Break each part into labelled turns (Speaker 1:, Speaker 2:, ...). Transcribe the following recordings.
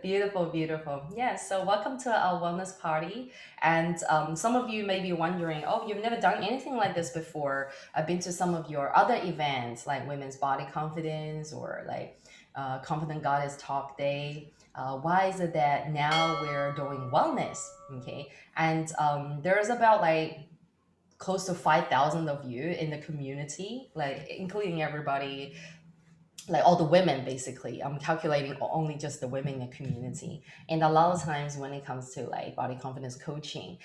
Speaker 1: Beautiful, beautiful. Yes, so welcome to our wellness party. And some of you may be wondering, oh, you've never done anything like this before. I've been to some of your other events like Women's Body Confidence or like Confident Goddess Talk Day. Why is it that now we're doing wellness? Okay. And there's about like close to 5,000 of you in the community, like including everybody, like all the women basically. I'm calculating only just the women in the community. And a lot of times when it comes to like body confidence coaching,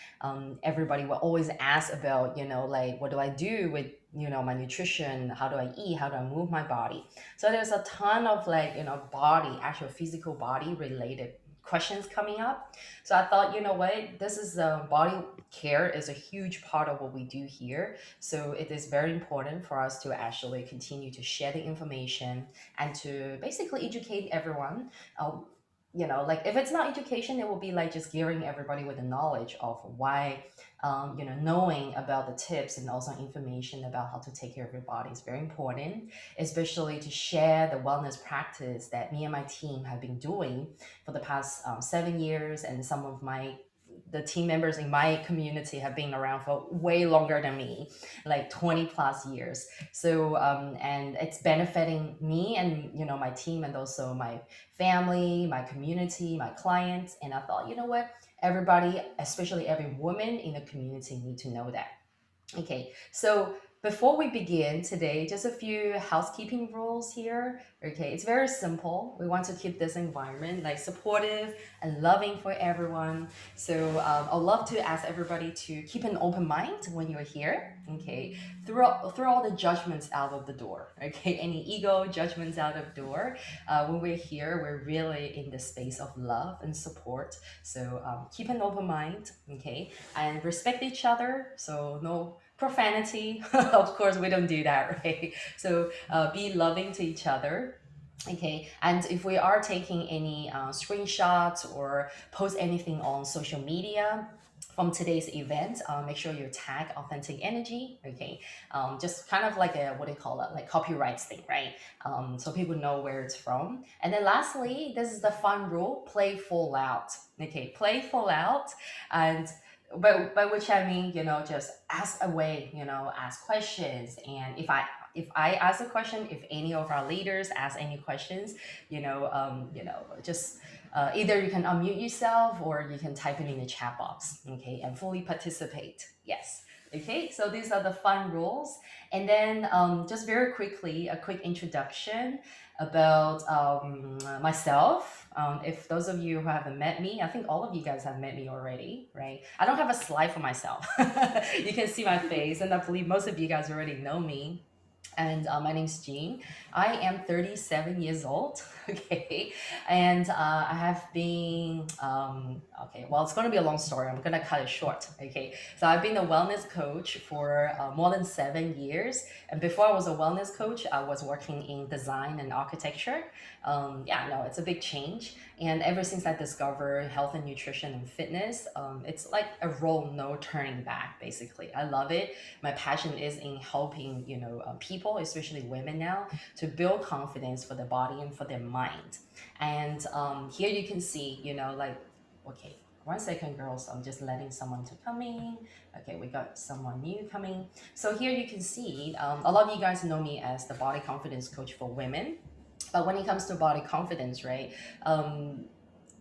Speaker 1: everybody will always ask about, like what do I do with, my nutrition, how do I eat, how do I move my body. So there's a ton of like, body, actual physical body related questions coming up. So I thought, what, this is body care is a huge part of what we do here. So it is very important for us to actually continue to share the information and to basically educate everyone. Like if it's not education, it will be like just gearing everybody with the knowledge of why, knowing about the tips and also information about how to take care of your body is very important, especially to share the wellness practice that me and my team have been doing for the past 7 years, and some of the team members in my community have been around for way longer than me, like 20 plus years. So and it's benefiting me and my team and also my family, my community, my clients. And I thought, what, everybody, especially every woman in the community, need to know that. Okay, so before we begin today, just a few housekeeping rules here. Okay, it's very simple. We want to keep this environment like supportive and loving for everyone. So I'd love to ask everybody to keep an open mind when you're here. Okay, throw all the judgments out of the door. Okay, any ego judgments out of the door. When we're here, we're really in the space of love and support. So keep an open mind. Okay, and respect each other. So no profanity. Of course, we don't do that, right? So be loving to each other. Okay, and if we are taking any screenshots or post anything on social media from today's event, make sure you tag authentic energy. Okay, just kind of like a, what do you call it, like copyrights thing, right? So people know where it's from. And then lastly, this is the fun rule: play full out. Okay, play full out. And by which I mean, just ask away, ask questions. And if I ask a question, if any of our leaders ask any questions, just either you can unmute yourself or you can type it in the chat box, okay, and fully participate. Yes. Okay, so these are the fun rules. And then just very quickly, a quick introduction about myself. If those of you who haven't met me, I think all of you guys have met me already, right? I don't have a slide for myself. You can see my face, and I believe most of you guys already know me. And my name's Jean. I am 37 years old. Okay, and I have been okay. Well, it's going to be a long story. I'm going to cut it short. Okay, so I've been a wellness coach for more than 7 years, and before I was a wellness coach, I was working in design and architecture. Yeah, no, it's a big change. And ever since I discovered health and nutrition and fitness, it's like a road no turning back. Basically, I love it. My passion is in helping people, especially women now, to build confidence for their body and for their mind. And here you can see, like, okay, 1 second, girls. I'm just letting someone to come in. Okay, we got someone new coming. So here you can see, a lot of you guys know me as the body confidence coach for women. But when it comes to body confidence, right?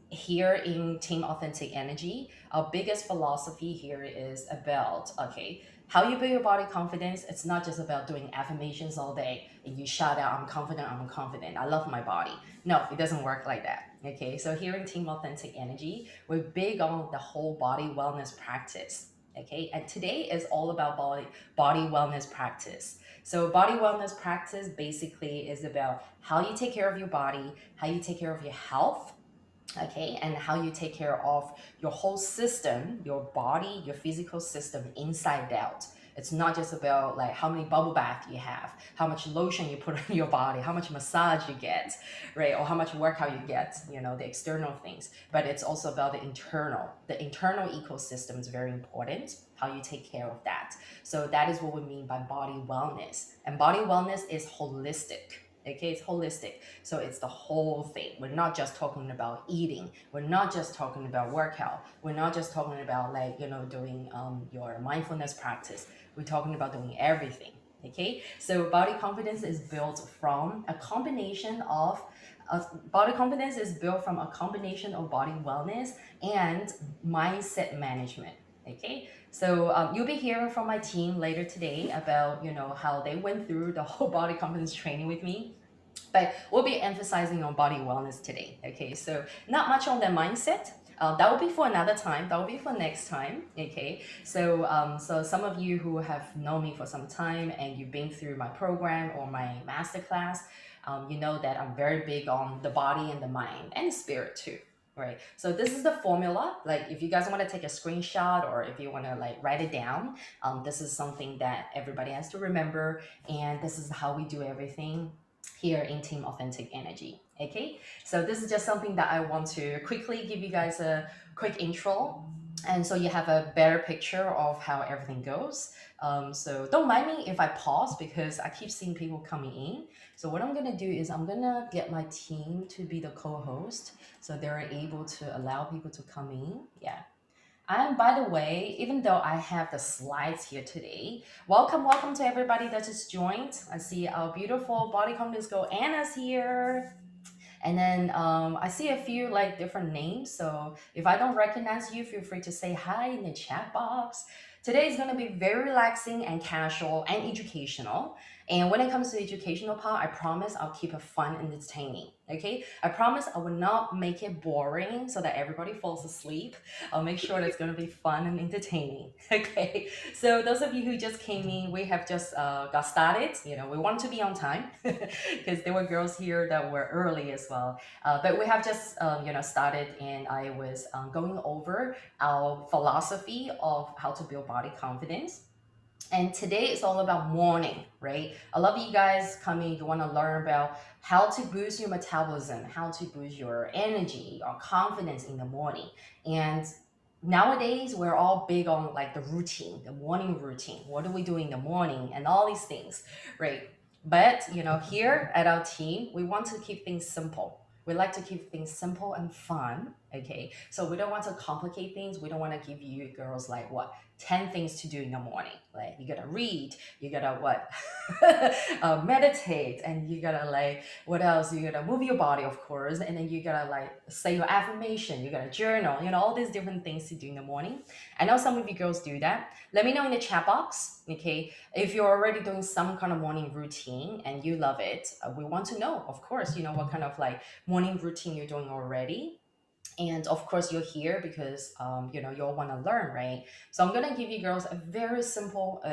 Speaker 1: Here in Team Authentic Energy, our biggest philosophy here is about, okay, how you build your body confidence. It's not just about doing affirmations all day and you shout out, I'm confident, I love my body. No, it doesn't work like that. Okay, so here in Team Authentic Energy, we're big on the whole body wellness practice. Okay, and today is all about body wellness practice. So body wellness practice basically is about how you take care of your body, how you take care of your health, okay, and how you take care of your whole system, your body, your physical system inside out. It's not just about like how many bubble bath you have, how much lotion you put on your body, how much massage you get, right, or how much workout you get, the external things. But it's also about the internal. The internal ecosystem is very important, how you take care of that. So that is what we mean by body wellness. And body wellness is holistic. Okay, it's holistic. So it's the whole thing. We're not just talking about eating. We're not just talking about workout. We're not just talking about like, doing your mindfulness practice. We're talking about doing everything. Okay, so body confidence is built from a combination of body confidence is built from a combination of body wellness and mindset management. Okay, so you'll be hearing from my team later today about how they went through the whole body confidence training with me, but we'll be emphasizing on body wellness today. Okay, so not much on the mindset. That will be for another time. That will be for next time. Okay, so some of you who have known me for some time and you've been through my program or my masterclass, you know that I'm very big on the body and the mind and the spirit too. Right. So this is the formula. Like if you guys want to take a screenshot or if you want to like write it down, this is something that everybody has to remember, and this is how we do everything here in Team Authentic Energy. Okay, so this is just something that I want to quickly give you guys a quick intro, and so you have a better picture of how everything goes. So don't mind me if I pause because I keep seeing people coming in. So what I'm gonna do is I'm gonna get my team to be the co-host, so they're able to allow people to come in. Yeah. And by the way, even though I have the slides here today, welcome to everybody that just joined. I see our beautiful body confidence girl Anna's here. And then I see a few like different names. So if I don't recognize you, feel free to say hi in the chat box. Today is going to be very relaxing and casual and educational. And when it comes to the educational part, I promise I'll keep it fun and entertaining. Okay, I promise I will not make it boring so that everybody falls asleep. I'll make sure that it's going to be fun and entertaining. Okay, so those of you who just came in, we have just got started. We want to be on time because there were girls here that were early as well. But we have just started, and I was going over our philosophy of how to build body confidence. And today it's all about morning, right? A lot of you guys coming, you want to learn about how to boost your metabolism, how to boost your energy or confidence in the morning. And nowadays we're all big on like the routine, the morning routine. What do we do in the morning and all these things, right? But here at our team, we want to keep things simple. We like to keep things simple and fun. Okay, so we don't want to complicate things. We don't want to give you girls like what 10 things to do in the morning. Like you gotta read, you gotta what? Meditate, and you gotta like, what else? You gotta move your body, of course, and then you gotta like say your affirmation, you gotta journal, all these different things to do in the morning. I know some of you girls do that. Let me know in the chat box, okay? If you're already doing some kind of morning routine and you love it, we want to know, of course, what kind of like morning routine you're doing already. And of course you're here because you all want to learn, right? So I'm going to give you girls a very simple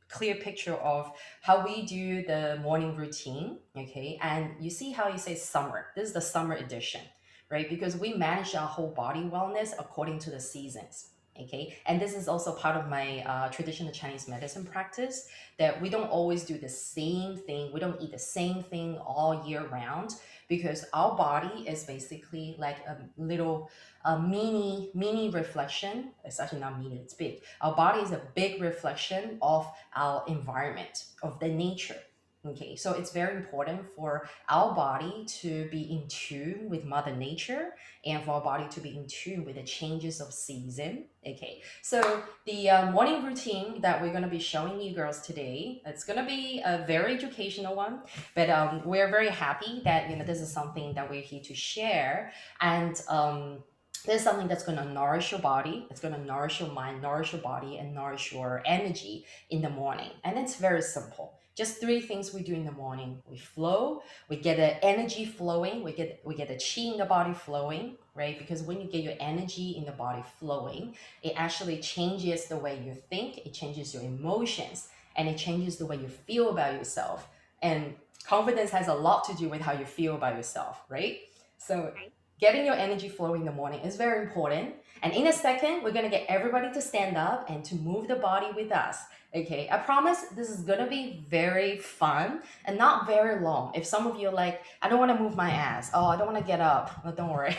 Speaker 1: clear picture of how we do the morning routine. Okay, and you see how you say summer, this is the summer edition, right? Because we manage our whole body wellness according to the seasons. Okay, and this is also part of my traditional Chinese medicine practice, that we don't always do the same thing, we don't eat the same thing all year round, because our body is basically like a little mini reflection. It's actually not mini, it's big. Our body is a big reflection of our environment, of the nature. Okay, so it's very important for our body to be in tune with Mother Nature, and for our body to be in tune with the changes of season. Okay, so the morning routine that we're going to be showing you girls today, it's going to be a very educational one, but we're very happy that this is something that we're here to share, and this is something that's going to nourish your body, it's going to nourish your mind, nourish your body, and nourish your energy in the morning. And it's very simple. Just three things we do in the morning. We flow, we get the energy flowing, we get the chi in the body flowing, right? Because when you get your energy in the body flowing, it actually changes the way you think, it changes your emotions, and it changes the way you feel about yourself. And confidence has a lot to do with how you feel about yourself, right? So
Speaker 2: Right.
Speaker 1: getting your energy flowing in the morning is very important. And in a second, we're gonna get everybody to stand up and to move the body with us. Okay, I promise this is gonna be very fun and not very long. If some of you are like, I don't wanna move my ass, oh, I don't wanna get up, well, don't worry.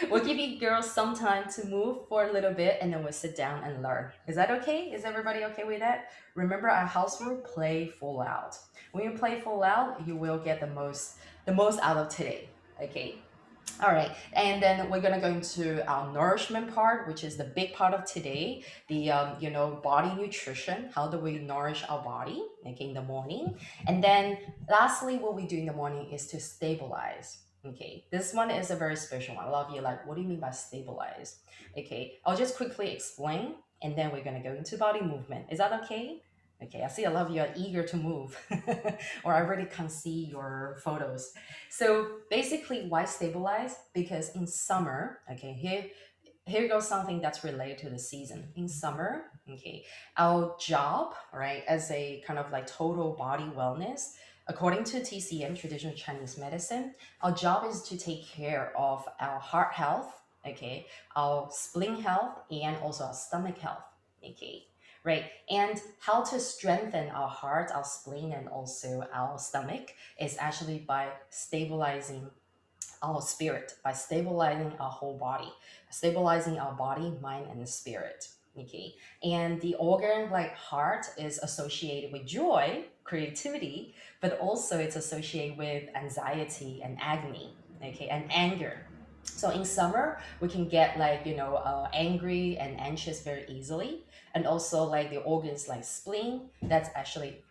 Speaker 1: We'll give you girls some time to move for a little bit and then we'll sit down and learn. Is that okay? Is everybody okay with that? Remember our house rule, play full out. When you play full out, you will get the most out of today. Okay. All right, and then we're gonna go into our nourishment part, which is the big part of today. The body nutrition. How do we nourish our body? Okay, in the morning, and then lastly, what we do in the morning is to stabilize. Okay, this one is a very special one. A lot of you are like, what do you mean by stabilize? Okay, I'll just quickly explain, and then we're gonna go into body movement. Is that okay? Okay, I see a lot of you are eager to move, or I already can see your photos. So basically, why stabilize? Because in summer, okay, here goes something that's related to the season. In summer, okay, our job, right, as a kind of like total body wellness, according to TCM, traditional Chinese medicine, our job is to take care of our heart health, okay, our spleen health, and also our stomach health, okay. Right, and how to strengthen our heart, our spleen, and also our stomach is actually by stabilizing our spirit, by stabilizing our whole body, stabilizing our body, mind, and spirit. Okay, and the organ like heart is associated with joy, creativity, but also it's associated with anxiety and agony. Okay, and anger. So in summer, we can get like angry and anxious very easily, and also like the organs like spleen. That's actually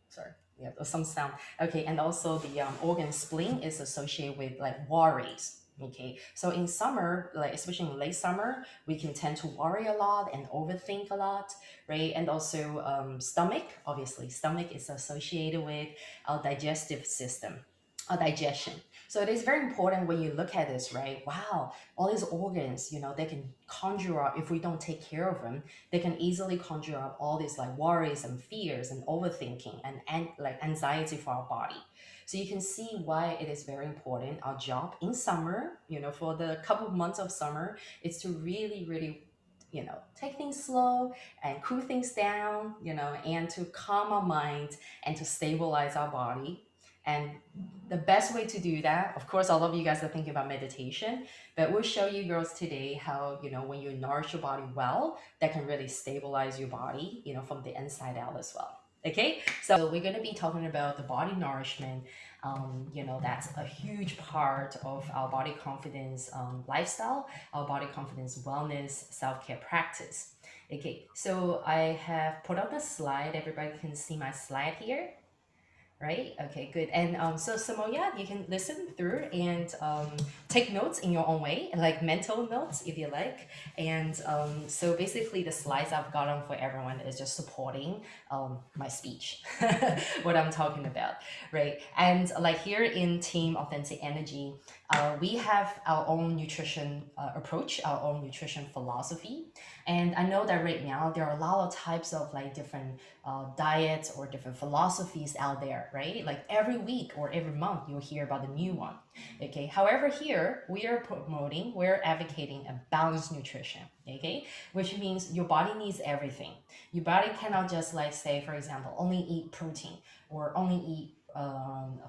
Speaker 1: sorry, yeah, there's some sound. Okay, and also the organ spleen is associated with like worries. Okay, so in summer, like especially in late summer, we can tend to worry a lot and overthink a lot, right? And also stomach, obviously, stomach is associated with our digestive system, our digestion. So it is very important when you look at this, right? Wow, all these organs, they can conjure up if we don't take care of them, they can easily conjure up all these like worries and fears and overthinking and like anxiety for our body. So you can see why it is very important. Our job in summer, for the couple of months of summer, is to really, really, take things slow and cool things down, and to calm our mind and to stabilize our body. And the best way to do that, of course, all of you guys are thinking about meditation, but we'll show you girls today how, when you nourish your body well, that can really stabilize your body, from the inside out as well. Okay, so we're going to be talking about the body nourishment. That's a huge part of our body confidence lifestyle, our body confidence wellness self-care practice. Okay, so I have put up a slide. Everybody can see my slide here. Right? Okay, good. And so Samoya, you can listen through and take notes in your own way, like mental notes if you like. And so basically, the slides I've gotten for everyone is just supporting my speech, what I'm talking about, right? And like here in Team Authentic Energy, we have our own nutrition approach, our own nutrition philosophy. And I know that right now there are a lot of types of like different diets or different philosophies out there, right? Like every week or every month, you'll hear about the new one. Okay. However, here we're advocating a balanced nutrition. Okay, which means your body needs everything. Your body cannot just like say, for example, only eat protein or only eat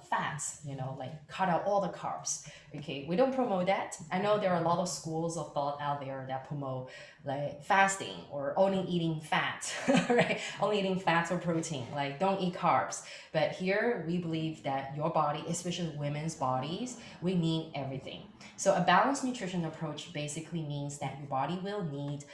Speaker 1: fats, like cut out all the carbs. Okay, we don't promote that. I know there are a lot of schools of thought out there that promote like fasting or only eating fat, right? Only eating fats or protein, like don't eat carbs. But here we believe that your body, especially women's bodies, we need everything. So a balanced nutrition approach basically means that your body will need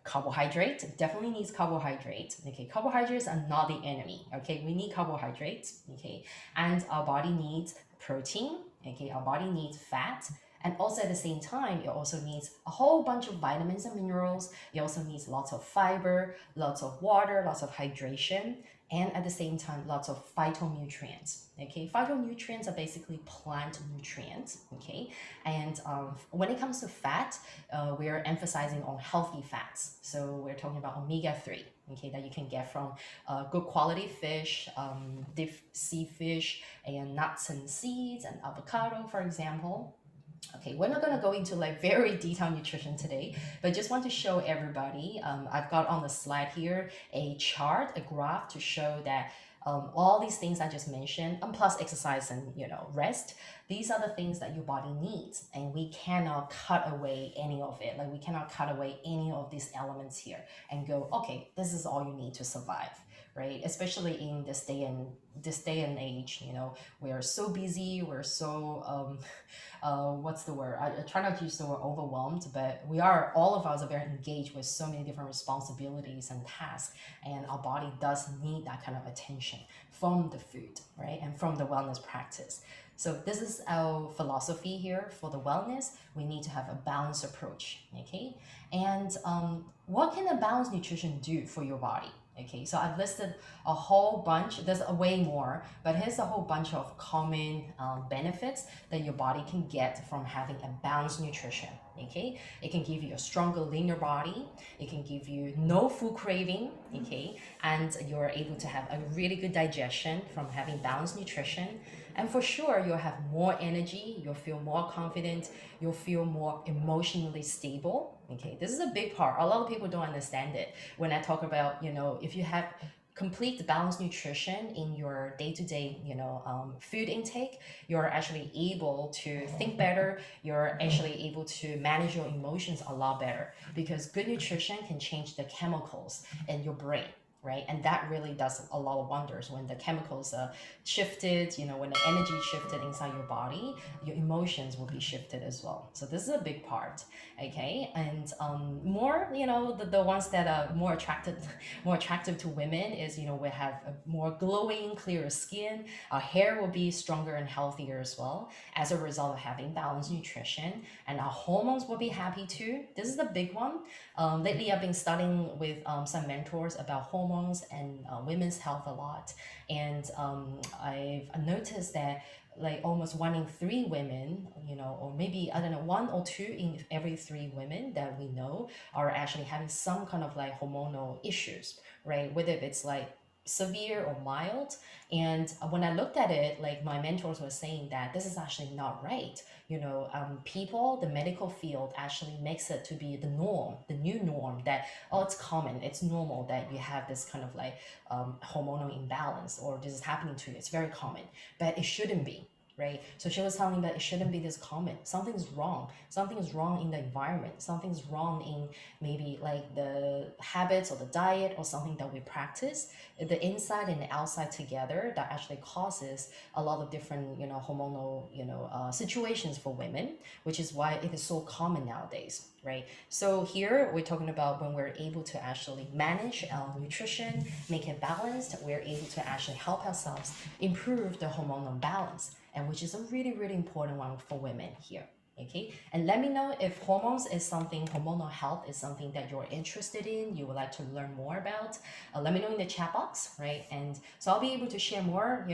Speaker 1: carbohydrates, definitely needs carbohydrates. Okay, carbohydrates are not the enemy. Okay, we need carbohydrates. Okay, and our body needs protein. Okay, our body needs fat, and also at the same time it also needs a whole bunch of vitamins and minerals. It also needs lots of fiber, lots of water, lots of hydration, and at the same time lots of phytonutrients. Okay, phytonutrients are basically plant nutrients. Okay, and when it comes to fat, we're emphasizing on healthy fats. So we're talking about omega-3, okay, that you can get from good quality fish, deep sea fish, and nuts and seeds and avocado, for example. Okay, we're not gonna go into like very detailed nutrition today, but just want to show everybody. I've got on the slide here a chart, a graph to show that all these things I just mentioned, and plus exercise and rest, these are the things that your body needs, and we cannot cut away any of it. Like we cannot cut away any of these elements here and go, okay, this is all you need to survive, right? Especially in this day and age, we're so busy, we're so what's the word? I try not to use the word overwhelmed, but all of us are very engaged with so many different responsibilities and tasks, and our body does need that kind of attention from the food, right? And from the wellness practice. So this is our philosophy here for the wellness. We need to have a balanced approach, okay? And what can a balanced nutrition do for your body? Okay, so I've listed a whole bunch. There's a way more, but here's a whole bunch of common benefits that your body can get from having a balanced nutrition. Okay, it can give you a stronger, leaner body. It can give you no food craving. Okay, and you're able to have a really good digestion from having balanced nutrition. And for sure, you'll have more energy. You'll feel more confident. You'll feel more emotionally stable. Okay, this is a big part. A lot of people don't understand it when I talk about, if you have complete balanced nutrition in your day-to-day food intake, you're actually able to think better. You're actually able to manage your emotions a lot better, because good nutrition can change the chemicals in your brain, right? And that really does a lot of wonders when the chemicals shifted, when the energy shifted inside your body, your emotions will be shifted as well. So this is a big part. Okay, and more, the ones that are more attractive to women is, we have a more glowing, clearer skin. Our hair will be stronger and healthier as well as a result of having balanced nutrition, and our hormones will be happy too. This is the big one. Lately, I've been studying with some mentors about hormones and women's health a lot, and I've noticed that like almost 1 in 3 women, or maybe, I don't know, 1 or 2 in every 3 women that we know are actually having some kind of like hormonal issues, right? Whether it's like severe or mild. And when I looked at it, like my mentors were saying that this is actually not right. People, the medical field actually makes it to be the norm, the new norm, that, oh, it's common, it's normal that you have this kind of like hormonal imbalance, or this is happening to you. It's very common, but it shouldn't be. Right? So she was telling me that it shouldn't be this common. Something's wrong. Something's wrong in the environment. Something's wrong in maybe like the habits or the diet or something that we practice, the inside and the outside together, that actually causes a lot of different, hormonal, situations for women, which is why it is so common nowadays, right? So here we're talking about when we're able to actually manage our nutrition, make it balanced, we're able to actually help ourselves improve the hormonal balance, and which is a really, really important one for women here. Okay, and let me know if hormonal health is something that you're interested in, you would like to learn more about. Let me know in the chat box, right? And so I'll be able to share more,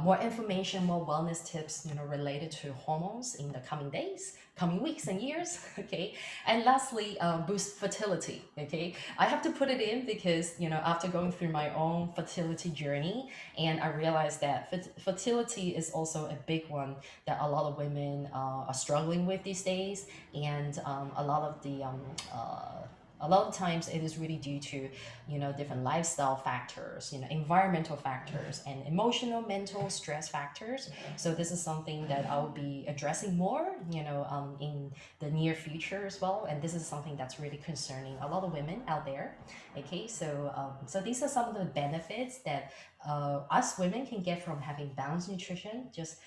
Speaker 1: more information, more wellness tips, related to hormones in the coming days, coming weeks and years. Okay, and lastly, boost fertility. Okay, I have to put it in because, after going through my own fertility journey, and I realized that fertility is also a big one that a lot of women are struggling with these days, and a lot of times it is really due to different lifestyle factors, environmental factors, and emotional, mental stress factors. So this is something that I'll be addressing more, in the near future as well, and this is something that's really concerning a lot of women out there. Okay, so these are some of the benefits that us women can get from having balanced nutrition. Just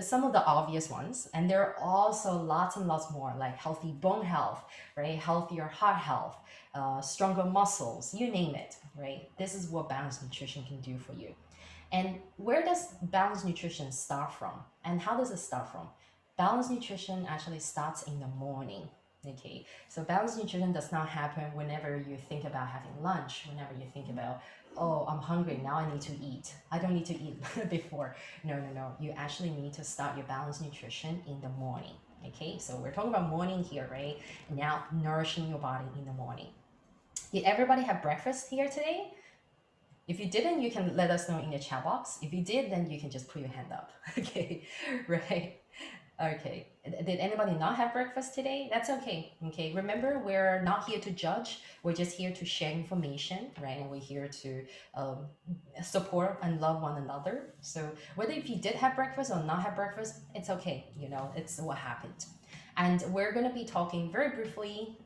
Speaker 1: some of the obvious ones, and there are also lots and lots more, like healthy bone health, right? Healthier heart health, stronger muscles, you name it, right? This is what balanced nutrition can do for you. And where does balanced nutrition start from, and how does it start from? Balanced nutrition actually starts in the morning. Okay, so balanced nutrition does not happen whenever you think about having lunch, whenever you think about, oh, I'm hungry, now I need to eat. I don't need to eat before. No, no, no. You actually need to start your balanced nutrition in the morning. Okay, so we're talking about morning here, right? Now, nourishing your body in the morning. Did everybody have breakfast here today? If you didn't, you can let us know in the chat box. If you did, then you can just put your hand up. Okay, right? Okay. Did anybody not have breakfast today? That's okay. Okay. Remember, we're not here to judge. We're just here to share information, right? And we're here to um, support and love one another. So whether if you did have breakfast or not have breakfast, it's okay. It's what happened. And we're going to be talking very briefly,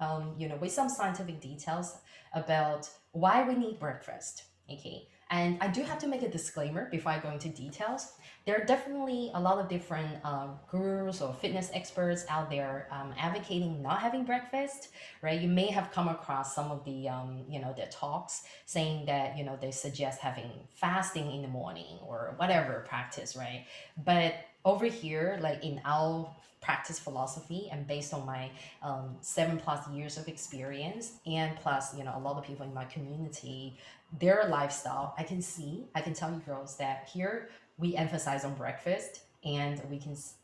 Speaker 1: with some scientific details about why we need breakfast. Okay. And I do have to make a disclaimer before I go into details. There are definitely a lot of different gurus or fitness experts out there advocating not having breakfast, right? You may have come across some of their talks saying that, they suggest having fasting in the morning or whatever practice, right? But over here, like in our practice philosophy and based on my 7+ years of experience and plus, a lot of people in my community, their lifestyle, I can tell you girls that here we emphasize on breakfast and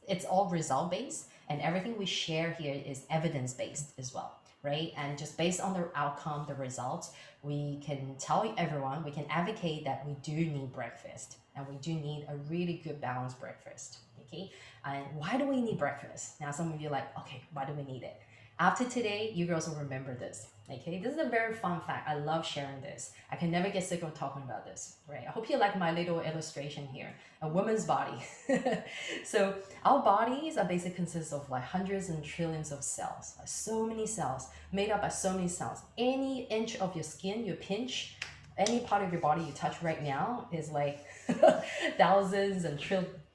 Speaker 1: it's all result based and everything we share here is evidence based as well, right? And just based on the outcome, the results, we can tell everyone, we can advocate that we do need breakfast and we do need a really good balanced breakfast. Okay. And why do we need breakfast? Now some of you are like, okay, why do we need it? After today, you girls will remember this. Okay, this is a very fun fact. I love sharing this. I can never get sick of talking about this, right? I hope you like my little illustration here. A woman's body. So our bodies are basically consist of like hundreds and trillions of cells. Like so many cells, made up by so many cells. Any inch of your skin you pinch, any part of your body you touch right now is like thousands and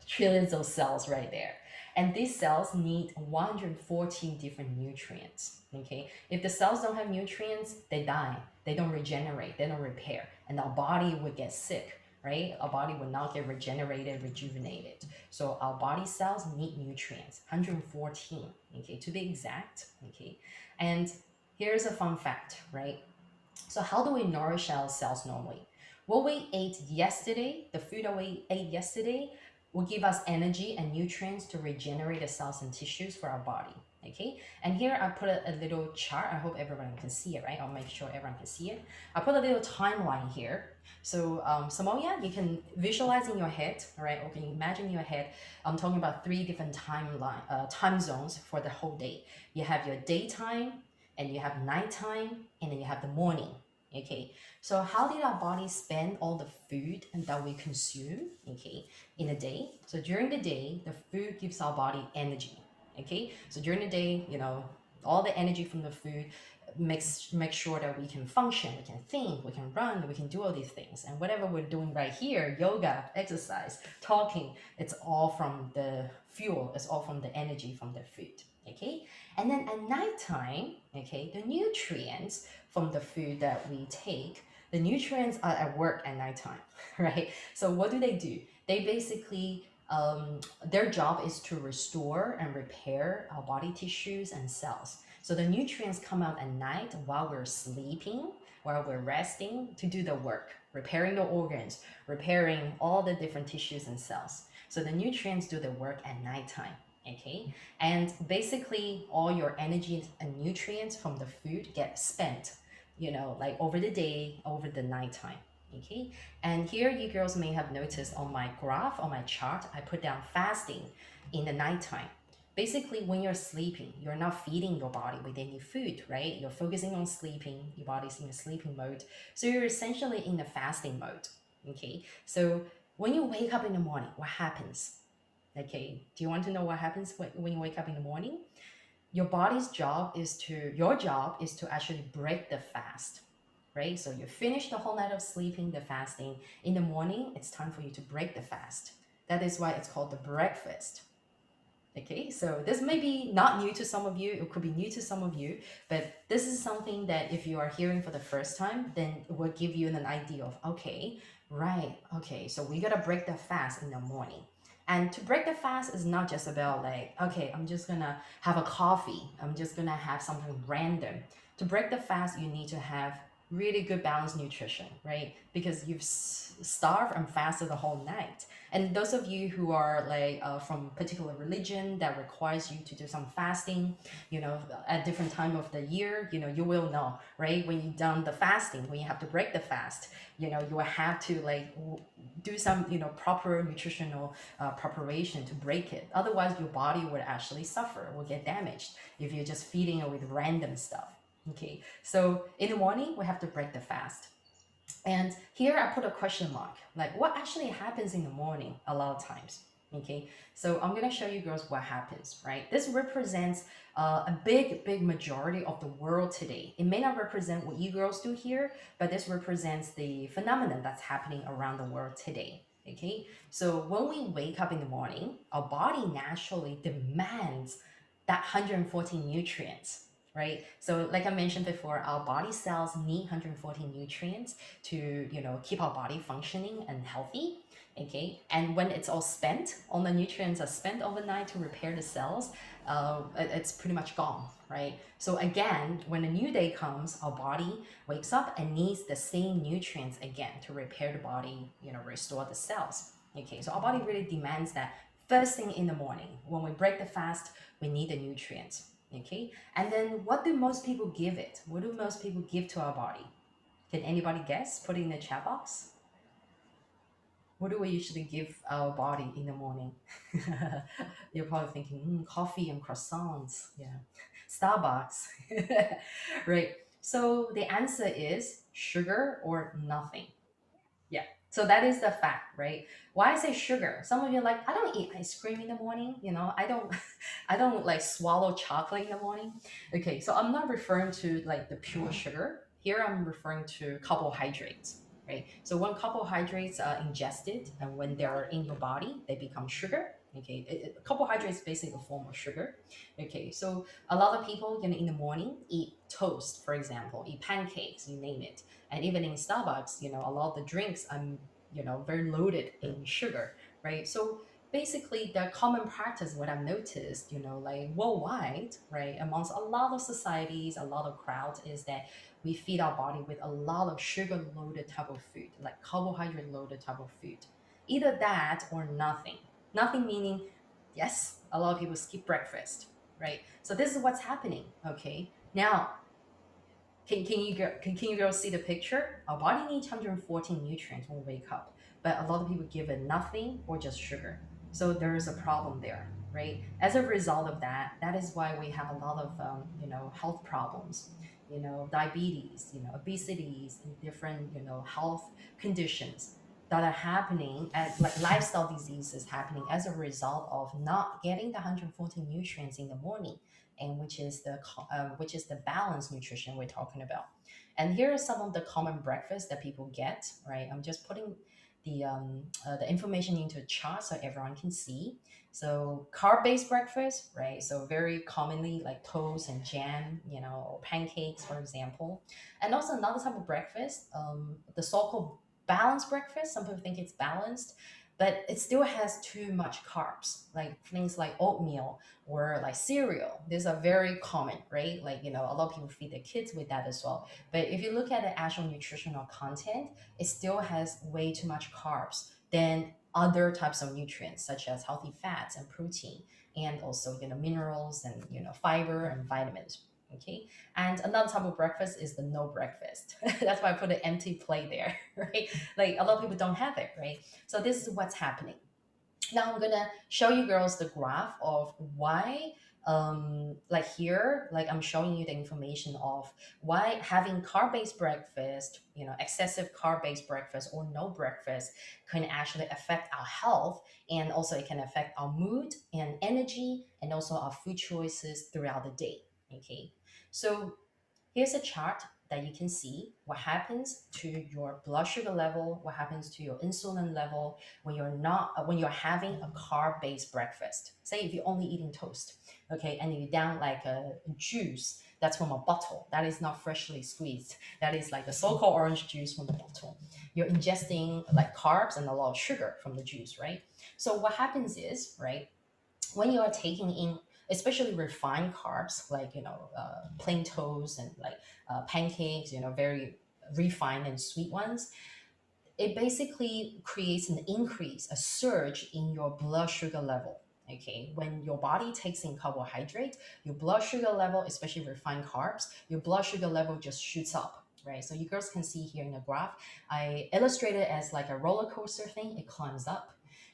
Speaker 1: trillions of cells right there. And these cells need 114 different nutrients. Okay, if the cells don't have nutrients, they die. They don't regenerate. They don't repair, and our body would get sick. Right, our body will not get regenerated, rejuvenated. So our body cells need nutrients, 114. Okay, to be exact. Okay, and here's a fun fact. Right, so how do we nourish our cells normally? What we ate yesterday, the food that we ate yesterday, will give us energy and nutrients to regenerate the cells and tissues for our body. Okay, and here I put a little chart. I hope everyone can see it, right? I'll make sure everyone can see it. I put a little timeline here. So Samoya, you can visualize in your head, right? Or can you imagine in your head? I'm talking about 3 different time zones for the whole day. You have your daytime, and you have nighttime, and then you have the morning. Okay, so how did our body spend all the food that we consume, okay, in a day? So during the day, the food gives our body energy. Okay, so during the day, all the energy from the food make sure that we can function, we can think, we can run, we can do all these things. And whatever we're doing right here, yoga, exercise, talking, it's all from the fuel, it's all from the energy from the food. Okay, and then at nighttime, okay, the nutrients from the food that we take, the nutrients are at work at nighttime, right? So what do? They basically their job is to restore and repair our body tissues and cells. So the nutrients come out at night while we're sleeping, while we're resting to do the work, repairing the organs, repairing all the different tissues and cells. So the nutrients do the work at nighttime. Okay, and basically all your energy and nutrients from the food get spent, like over the day, over the nighttime. Okay, and here you girls may have noticed on my graph, on my chart, I put down fasting in the nighttime. Basically, when you're sleeping, you're not feeding your body with any food, right? You're focusing on sleeping, your body's in a sleeping mode. So you're essentially in the fasting mode. Okay, so when you wake up in the morning, what happens? Okay, do you want to know what happens when you wake up in the morning? Your job is to actually break the fast, right? So you finish the whole night of sleeping, the fasting. In the morning, it's time for you to break the fast. That is why it's called the breakfast. Okay, so this may be not new to some of you, it could be new to some of you, but this is something that if you are hearing for the first time, then it will give you an idea of, okay, right, okay, so we gotta break the fast in the morning. And to break the fast is not just about like, okay, I'm just gonna have a coffee, I'm just gonna have something random. To break the fast, you need to have really good balanced nutrition, right? Because you've starved and fasted the whole night. And those of you who are like from particular religion that requires you to do some fasting, at different time of the year, you will know, right? When you've done the fasting, when you have to break the fast, you will have to like do some, proper nutritional preparation to break it. Otherwise, your body would actually suffer, will get damaged if you're just feeding it with random stuff. Okay, so in the morning, we have to break the fast. And here I put a question mark, like what actually happens in the morning a lot of times. Okay, so I'm gonna show you girls what happens, right? This represents a big majority of the world today. It may not represent what you girls do here, but this represents the phenomenon that's happening around the world today. Okay, so when we wake up in the morning, our body naturally demands that 114 nutrients, right? So like I mentioned before, our body cells need 114 nutrients to keep our body functioning and healthy. Okay, and when it's all spent, all the nutrients are spent overnight to repair the cells, it's pretty much gone, right? So again, when a new day comes, our body wakes up and needs the same nutrients again to repair the body, restore the cells. Okay, so our body really demands that first thing in the morning. When we break the fast, we need the nutrients. Okay, and then what do most people give it? What do most people give to our body? Can anybody guess? Put it in the chat box. What do we usually give our body in the morning? You're probably thinking, coffee and croissants. Yeah. Starbucks. Right. So the answer is sugar or nothing. Yeah. So that is the fact, right? Why I say sugar? Some of you are like, I don't eat ice cream in the morning. I don't, I don't like swallow chocolate in the morning. Okay, so I'm not referring to like the pure sugar. Here I'm referring to carbohydrates, right? So when carbohydrates are ingested and when they're in your body, they become sugar. Okay, carbohydrates is basically a form of sugar. Okay, so a lot of people, in the morning eat toast, for example, eat pancakes, you name it. And even in Starbucks, a lot of the drinks are, very loaded in sugar, right? So basically the common practice, what I've noticed, like worldwide, right, amongst a lot of societies, a lot of crowds, is that we feed our body with a lot of sugar loaded type of food, like carbohydrate loaded type of food. Either that or nothing. Nothing meaning, yes, a lot of people skip breakfast, right? So this is what's happening. Okay, now can you girls see the picture? Our body needs 114 nutrients when we wake up, but a lot of people give it nothing or just sugar. So there is a problem there, right? As a result of that, that is why we have a lot of health problems, diabetes, obesities, and different health conditions that are happening as like lifestyle diseases happening as a result of not getting the 114 nutrients in the morning, and which is the balanced nutrition we're talking about. And here are some of the common breakfasts that people get. Right, I'm just putting the information into a chart so everyone can see. So carb-based breakfast, right? So very commonly like toast and jam, or pancakes, for example. And also another type of breakfast, the so-called balanced breakfast. Some people think it's balanced, but it still has too much carbs, like things like oatmeal or like cereal. These are very common, right? Like, a lot of people feed their kids with that as well. But if you look at the actual nutritional content, it still has way too much carbs than other types of nutrients, such as healthy fats and protein, and also, minerals and, fiber and vitamins. Okay. And another type of breakfast is the no breakfast. That's why I put an empty plate there, right? Like a lot of people don't have it, right? So this is what's happening. Now I'm gonna show you girls the graph of why, like here, like I'm showing you the information of why having carb-based breakfast, excessive carb-based breakfast or no breakfast can actually affect our health, and also it can affect our mood and energy and also our food choices throughout the day. Okay, so here's a chart that you can see what happens to your blood sugar level, what happens to your insulin level when you're not when you're having a carb-based breakfast. Say if you're only eating toast, okay, and you down like a juice that's from a bottle that is not freshly squeezed, that is like the so-called orange juice from the bottle. You're ingesting like carbs and a lot of sugar from the juice, right? So what happens is, right, when you are taking in especially refined carbs like plain toast and like pancakes, very refined and sweet ones, it basically creates an increase, a surge in your blood sugar level. Okay, when your body takes in carbohydrate, your blood sugar level, especially refined carbs, your blood sugar level just shoots up, right? So you girls can see here in the graph, I illustrated it as like a roller coaster thing, it climbs up.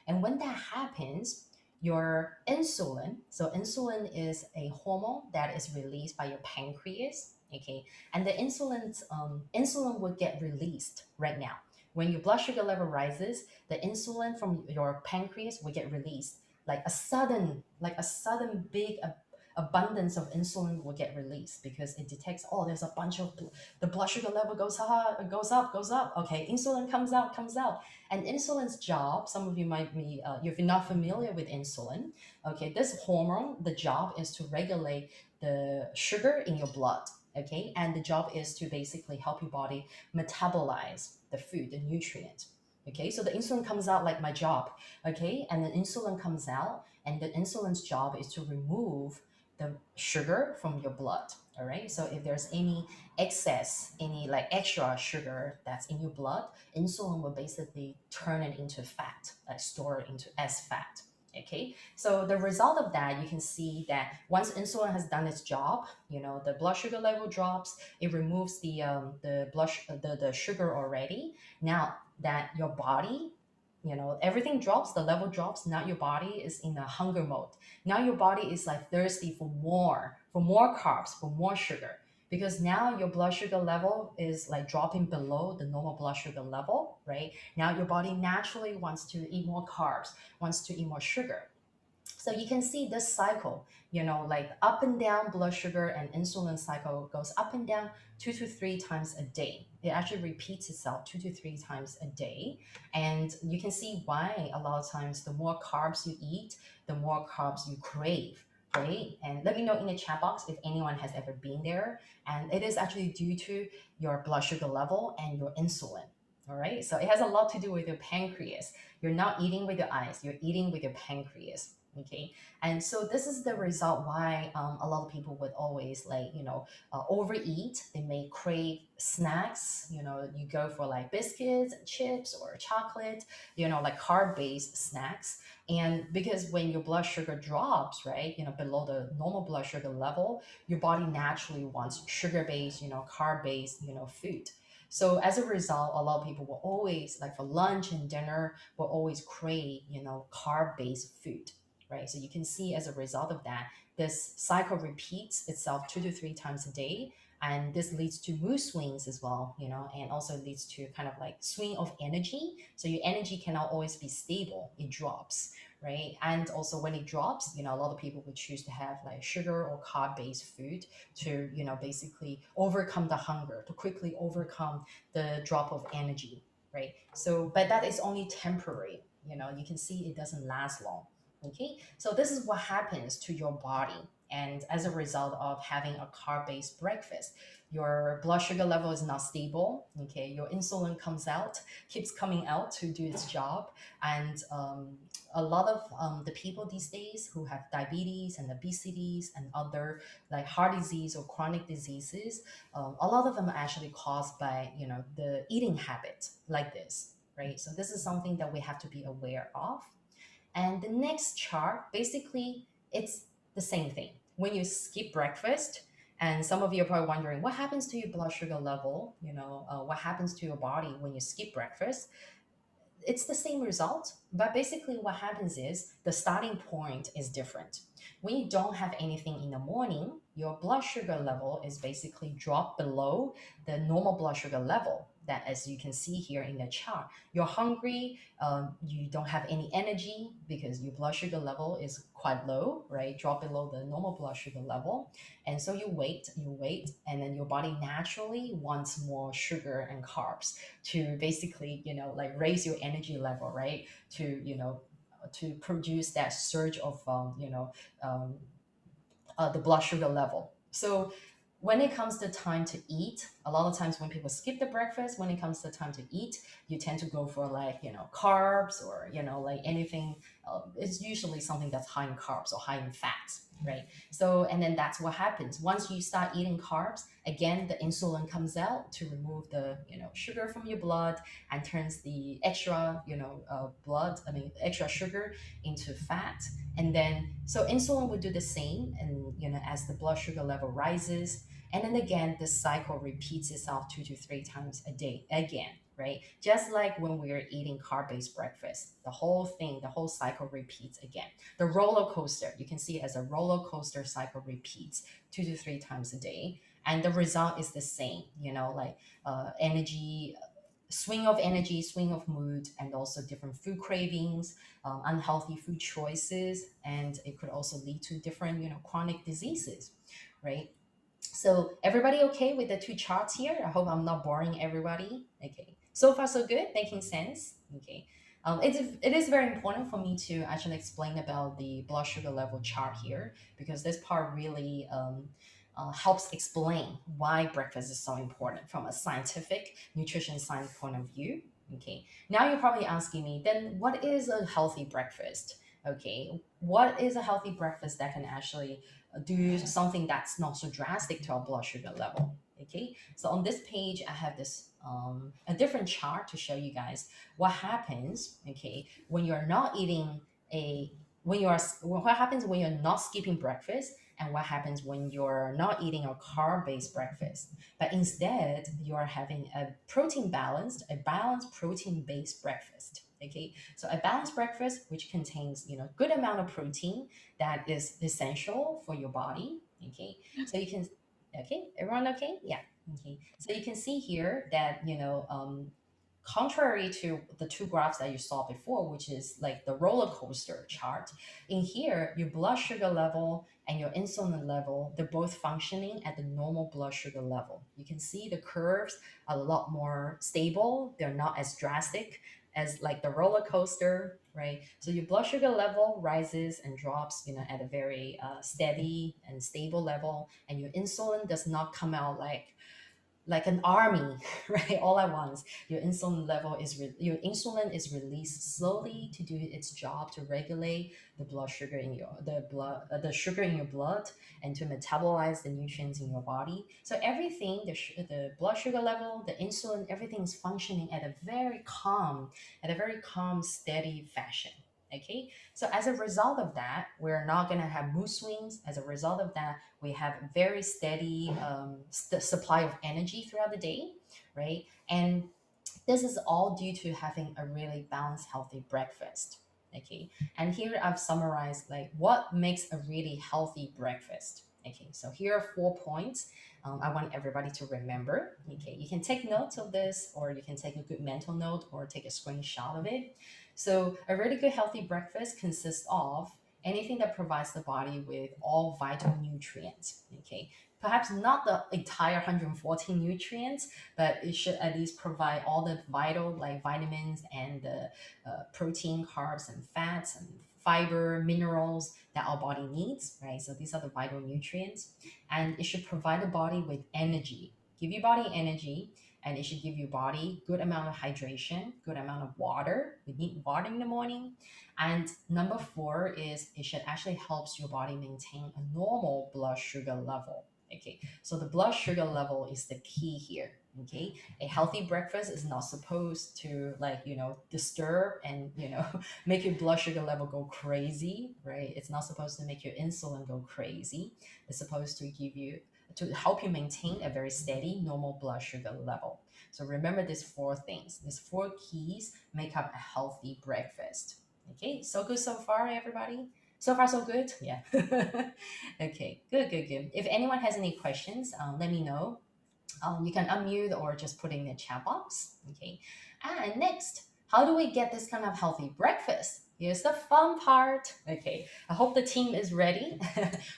Speaker 1: And when that happens, your insulin, so insulin is a hormone that is released by your pancreas, okay, and the insulin will get released right now when your blood sugar level rises, the insulin from your pancreas will get released. Like a sudden big abundance of insulin will get released because it detects, oh, there's a bunch of the blood sugar level goes up, goes up. Okay, insulin comes out. And insulin's job, some of you might be, if you're not familiar with insulin, okay, this hormone, the job is to regulate the sugar in your blood. Okay, and the job is to basically help your body metabolize the food, the nutrient. Okay, so the insulin comes out like my job. Okay, and the insulin comes out, and the insulin's job is to remove the sugar from your blood. All right, so if there's any excess, any like extra sugar that's in your blood, insulin will basically turn it into fat, like store it into as fat. Okay, so the result of that, you can see that once insulin has done its job, the blood sugar level drops, it removes the sugar already. Now that your body, everything drops, the level drops. Now your body is in a hunger mode. Now your body is like thirsty for more carbs, for more sugar, because now your blood sugar level is like dropping below the normal blood sugar level, right? Now your body naturally wants to eat more carbs, wants to eat more sugar. So you can see this cycle, like up and down blood sugar and insulin cycle goes up and down 2 to 3 times a day. It actually repeats itself 2 to 3 times a day. And you can see why a lot of times the more carbs you eat, the more carbs you crave. Right? And let me know in the chat box if anyone has ever been there. And it is actually due to your blood sugar level and your insulin. All right. So it has a lot to do with your pancreas. You're not eating with your eyes, you're eating with your pancreas. Okay, and so this is the result why a lot of people would always overeat. They may crave snacks. You go for like biscuits and chips or chocolate, like carb based snacks. And because when your blood sugar drops, right, below the normal blood sugar level, your body naturally wants sugar based, carb based, food. So as a result, a lot of people will always, like for lunch and dinner, will always crave, carb based food, right? So you can see as a result of that, this cycle repeats itself 2 to 3 times a day. And this leads to mood swings as well, and also leads to kind of like swing of energy. So your energy cannot always be stable, it drops, right? And also when it drops, a lot of people would choose to have like sugar or carb based food to, basically overcome the hunger, to quickly overcome the drop of energy, right? So, but that is only temporary. You can see it doesn't last long. Okay, so this is what happens to your body. And as a result of having a carb based breakfast, your blood sugar level is not stable. Okay, your insulin keeps coming out to do its job. And a lot of the people these days who have diabetes and obesities and other like heart disease or chronic diseases, a lot of them are actually caused by, the eating habit like this, right? So this is something that we have to be aware of. And the next chart, basically, it's the same thing. When you skip breakfast, and some of you are probably wondering, what happens to your blood sugar level? What happens to your body when you skip breakfast? It's the same result, but basically what happens is the starting point is different. When you don't have anything in the morning, your blood sugar level is basically dropped below the normal blood sugar level. That, as you can see here in the chart, you're hungry, you don't have any energy because your blood sugar level is quite low, right? Drop below the normal blood sugar level. And so you wait, and then your body naturally wants more sugar and carbs to basically, like raise your energy level, right? To produce that surge of, the blood sugar level. So when it comes to time to eat, a lot of times when people skip the breakfast, when it comes to time to eat, you tend to go for like, carbs or, like anything. It's usually something that's high in carbs or high in fats, right? So, and then that's what happens. Once you start eating carbs, again, the insulin comes out to remove the, sugar from your blood and turns the extra, extra sugar into fat. And then, so insulin would do the same. And, as the blood sugar level rises, and then again, this cycle repeats itself 2 to 3 times a day again, right? Just like when we're eating carb-based breakfast, the whole thing, the whole cycle repeats again. The roller coaster, you can see it as a roller coaster cycle repeats 2 to 3 times a day. And the result is the same, like energy, swing of energy, swing of mood, and also different food cravings, unhealthy food choices, and it could also lead to different, chronic diseases, right? So everybody okay with the two charts here? I hope I'm not boring everybody. Okay. So far so good, making sense. Okay. It is very important for me to actually explain about the blood sugar level chart here because this part really helps explain why breakfast is so important from a scientific nutrition science point of view. Okay. Now you're probably asking me, then what is a healthy breakfast? Okay. What is a healthy breakfast that can actually do something that's not so drastic to our blood sugar level? Okay, so on this page I have this a different chart to show you guys what happens, okay, when you're not eating a when you are what happens when you're not skipping breakfast, and what happens when you're not eating a carb-based breakfast, but instead you are having a balanced protein-based breakfast. Okay, so a balanced breakfast which contains good amount of protein that is essential for your body. Okay, so you can, okay, everyone okay? Yeah. Okay, so you can see here that contrary to the two graphs that you saw before, which is like the roller coaster chart, in here your blood sugar level and your insulin level, they're both functioning at the normal blood sugar level. You can see the curves are a lot more stable, they're not as drastic as like the roller coaster, right? So your blood sugar level rises and drops, at a very steady and stable level, and your insulin does not come out like an army, right? All at once. Your insulin is released slowly to do its job to regulate the sugar in your blood and to metabolize the nutrients in your body. So everything, the blood sugar level, the insulin, everything is functioning at a very calm, steady fashion. Okay, so as a result of that, we're not going to have mood swings. As a result of that, we have very steady supply of energy throughout the day, right? And this is all due to having a really balanced, healthy breakfast. Okay, and here I've summarized like what makes a really healthy breakfast. Okay, so here are 4 points I want everybody to remember. Okay, you can take notes of this, or you can take a good mental note, or take a screenshot of it. So a really good healthy breakfast consists of anything that provides the body with all vital nutrients. Okay, perhaps not the entire 114 nutrients, but it should at least provide all the vital like vitamins and the protein, carbs, and fats and fiber, minerals that our body needs, right? So these are the vital nutrients, and it should provide the body with energy, give your body energy, and it should give your body good amount of hydration, good amount of water. We need water in the morning. And number four is it should actually helps your body maintain a normal blood sugar level. Okay, so the blood sugar level is the key here. Okay, a healthy breakfast is not supposed to like disturb and make your blood sugar level go crazy, right? It's not supposed to make your insulin go crazy. It's supposed to help you maintain a very steady normal blood sugar level. So remember these four things. These four keys make up a healthy breakfast. Okay, so good so far, everybody. So far, so good. Yeah. Okay, good, good, good. If anyone has any questions, let me know. You can unmute or just put in the chat box. Okay. And next, how do we get this kind of healthy breakfast? Here's the fun part. Okay. I hope the team is ready.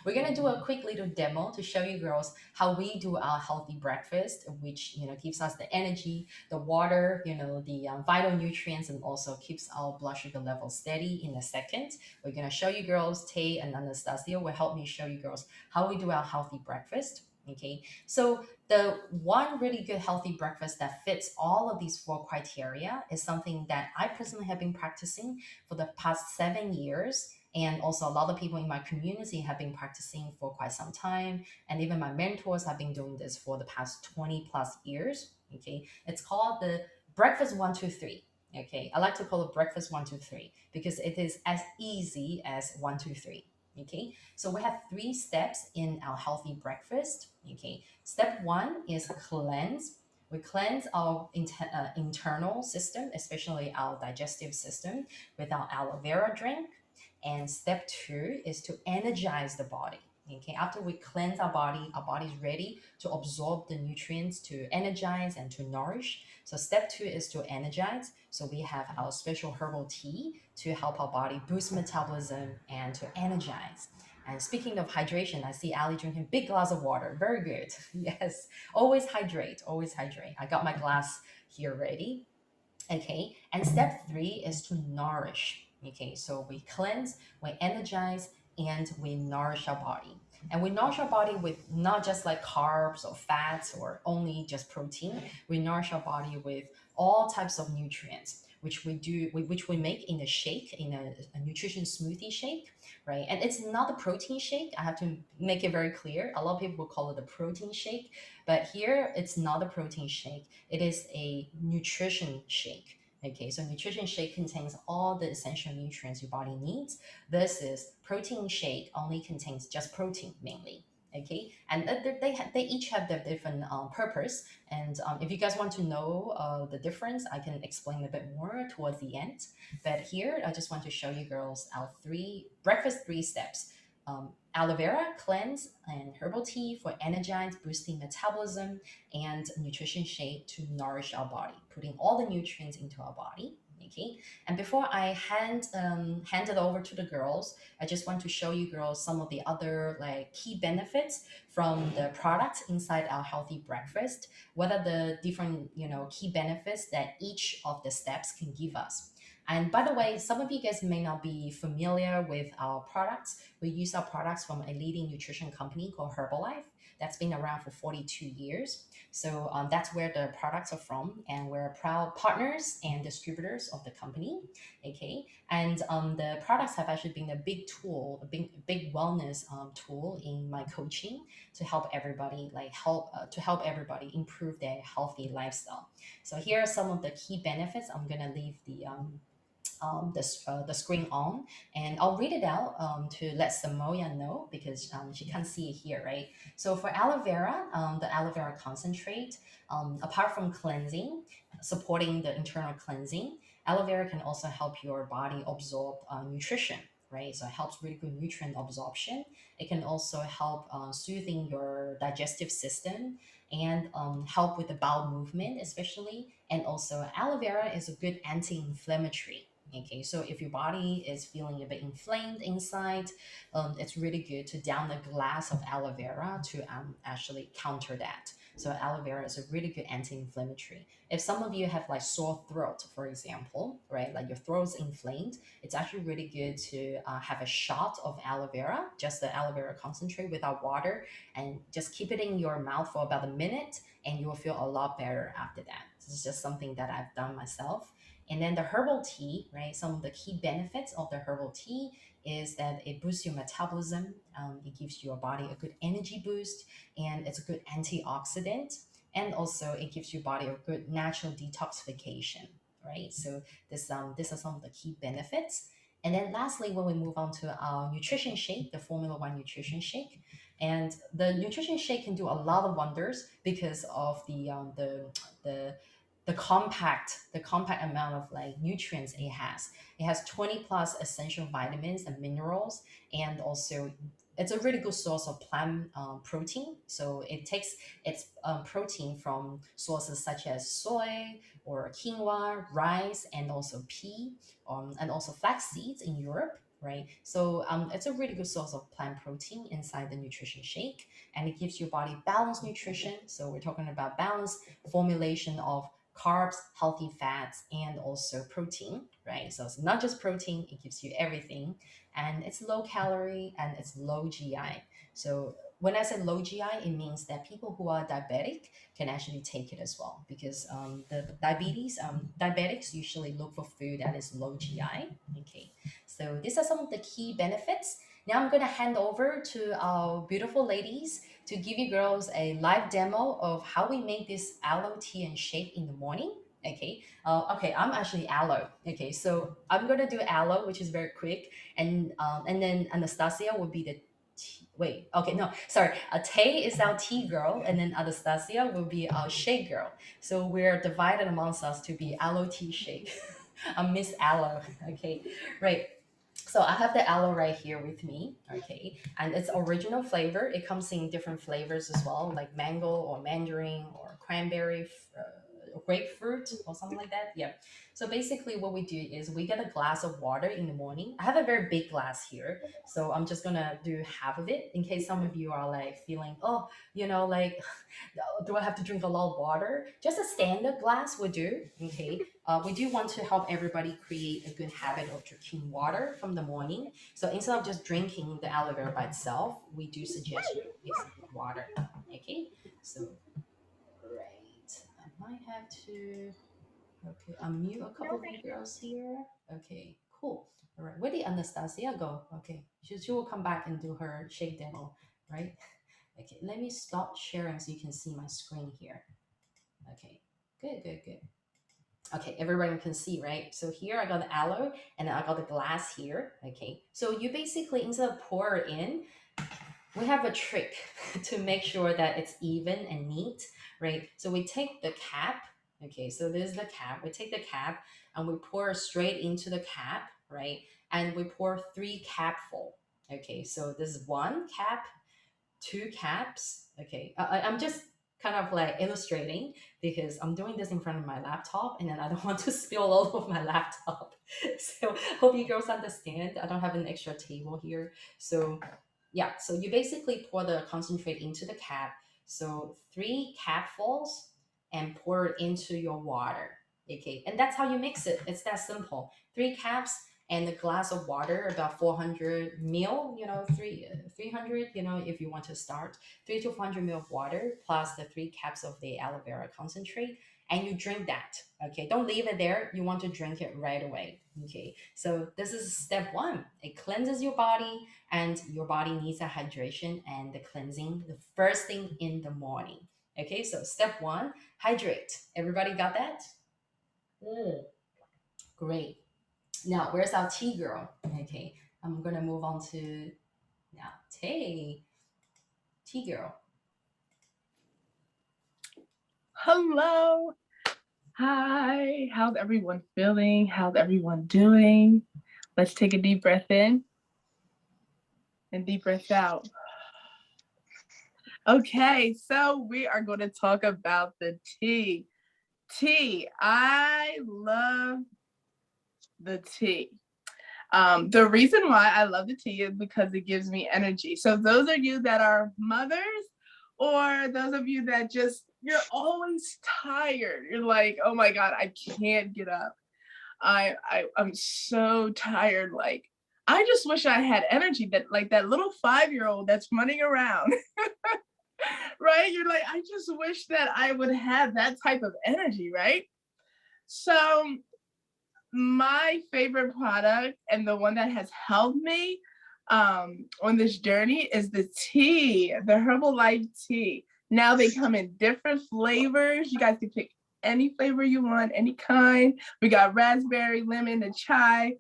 Speaker 1: We're gonna do a quick little demo to show you girls how we do our healthy breakfast, which gives us the energy, the water, the vital nutrients, and also keeps our blood sugar level steady. In a second, we're gonna show you girls. Tay and Anastasia will help me show you girls how we do our healthy breakfast. Okay, so the one really good healthy breakfast that fits all of these four criteria is something that I personally have been practicing for the past 7 years. And also, a lot of people in my community have been practicing for quite some time. And even my mentors have been doing this for the past 20 plus years. Okay, it's called the breakfast 1, 2, 3. Okay, I like to call it breakfast 1, 2, 3 because it is as easy as 1, 2, 3. Okay, so we have three steps in our healthy breakfast. Okay, step one is cleanse. We cleanse our internal system, especially our digestive system, with our aloe vera drink. And step two is to energize the body. Okay, after we cleanse our body is ready to absorb the nutrients to energize and to nourish. So step two is to energize. So we have our special herbal tea to help our body boost metabolism and to energize. And speaking of hydration, I see Ali drinking big glass of water. Very good. Yes, always hydrate. Always hydrate. I got my glass here ready. Okay, and step three is to nourish. Okay, so we cleanse, we energize, and we nourish our body. And we nourish our body with not just like carbs or fats or only just protein. We nourish our body with all types of nutrients, which we make in a shake, in a nutrition smoothie shake, right? And it's not a protein shake. I have to make it very clear. A lot of people will call it a protein shake, but here it's not a protein shake. It is a nutrition shake. Okay, so nutrition shake contains all the essential nutrients your body needs. This is protein shake only contains just protein mainly. Okay, and they each have their different purpose. And if you guys want to know the difference, I can explain a bit more towards the end. But here, I just want to show you girls our three steps. Aloe vera cleanse and herbal tea for energize, boosting metabolism, and nutrition shake to nourish our body, putting all the nutrients into our body. Okay, and before I hand it over to the girls, I just want to show you girls some of the other like key benefits from the products inside our healthy breakfast. What are the different key benefits that each of the steps can give us? And by the way, some of you guys may not be familiar with our products. We use our products from a leading nutrition company called Herbalife that's been around for 42 years. So that's where the products are from, and we're proud partners and distributors of the company. Okay, and the products have actually been a big tool, a big wellness tool in my coaching to help everybody, to help everybody improve their healthy lifestyle. So here are some of the key benefits. I'm gonna leave the screen on, and I'll read it out to let Samoya know because she can't see it here, right? So for aloe vera, the aloe vera concentrate, apart from cleansing, supporting the internal cleansing, aloe vera can also help your body absorb nutrition. Right, so it helps really good nutrient absorption. It can also help soothing your digestive system and help with the bowel movement, especially. And also, aloe vera is a good anti-inflammatory. Okay, so if your body is feeling a bit inflamed inside, it's really good to down a glass of aloe vera to actually counter that. So aloe vera is a really good anti-inflammatory. If some of you have like sore throat, for example, right, like your throat's inflamed, it's actually really good to have a shot of aloe vera, just the aloe vera concentrate without water, and just keep it in your mouth for about a minute, and you will feel a lot better after that. This is just something that I've done myself. And then the herbal tea, right? Some of the key benefits of the herbal tea is that it boosts your metabolism. It gives your body a good energy boost, and it's a good antioxidant. And also, it gives your body a good natural detoxification, right? So this are some of the key benefits. And then lastly, when we move on to our nutrition shake, the Formula One nutrition shake, and the nutrition shake can do a lot of wonders because of the the compact amount of like nutrients it has. It has 20 plus essential vitamins and minerals, and also it's a really good source of plant protein. So it takes its protein from sources such as soy or quinoa, rice, and also pea, and also flax seeds in Europe. Right, so it's a really good source of plant protein inside the nutrition shake, and it gives your body balanced nutrition. So we're talking about balanced formulation of carbs, healthy fats, and also protein, right? So it's not just protein, it gives you everything. And it's low calorie and it's low GI. So when I say low GI, it means that people who are diabetic can actually take it as well, because the diabetics usually look for food that is low GI. Okay, so these are some of the key benefits. Now I'm going to hand over to our beautiful ladies to give you girls a live demo of how we make this aloe tea and shake in the morning. Okay. Okay. I'm actually aloe. Okay. So I'm gonna do aloe, which is very quick, and then Anastasia will be the tea. Wait. Okay. No. Sorry. Tay is our tea girl, and then Anastasia will be our shake girl. So we're divided amongst us to be aloe tea shake. I'm Miss Aloe. Okay. Right. So I have the aloe right here with me, okay, and it's original flavor. It comes in different flavors as well, like mango or mandarin or cranberry, grapefruit or something like that. Yeah. So basically, what we do is we get a glass of water in the morning. I have a very big glass here, so I'm just gonna do half of it in case some of you are like feeling, oh, like do I have to drink a lot of water? Just a standard glass would do. Okay. We do want to help everybody create a good habit of drinking water from the morning. So instead of just drinking the aloe vera by itself, we do suggest you mix it with water. Okay. So, right. I might have to, okay, unmute a couple of you girls here. Okay, cool. All right. Where did Anastasia go? Okay. She will come back and do her shake demo, right? Okay, let me stop sharing so you can see my screen here. Okay, good, good, good. Okay, everyone can see, right? So here I got the aloe and I got the glass here. Okay, so you basically, instead of pour it in, we have a trick to make sure that it's even and neat, right? So we take the cap. Okay, so this is the cap. We take the cap and we pour straight into the cap, right? And we pour 3 capful. Okay, so this is 1 cap, 2 caps. Okay, I'm just kind of like illustrating because I'm doing this in front of my laptop and then I don't want to spill all over my laptop. So hope you girls understand. I don't have an extra table here. So yeah, so you basically pour the concentrate into the cap. So 3 capfuls and pour it into your water. Okay, and that's how you mix it. It's that simple. 3 caps and a glass of water, about 400 mil, 300, if you want to start, 3 to 400 mil of water plus the 3 caps of the aloe vera concentrate, and you drink that. Okay, don't leave it there. You want to drink it right away. Okay, so this is step one. It cleanses your body, and your body needs a hydration and the cleansing the first thing in the morning. Okay, so step one, hydrate. Everybody got that? Mm, great. Now, where's our tea girl? Okay, I'm gonna move on to now tea girl.
Speaker 2: Hello. Hi. How's everyone feeling? How's everyone doing? Let's take a deep breath in and deep breath out. Okay, so we are going to talk about the tea. Tea. I love the tea. The reason why I love the tea is because it gives me energy. So those of you that are mothers, or those of you that you're always tired. You're like, oh my God, I can't get up. I'm so tired. Like, I just wish I had energy that little 5-year-old that's running around, right? You're like, I just wish that I would have that type of energy, right? So my favorite product and the one that has helped me on this journey is the tea, the Herbalife tea. Now they come in different flavors. You guys can pick any flavor you want, any kind. We got raspberry, lemon, the chai.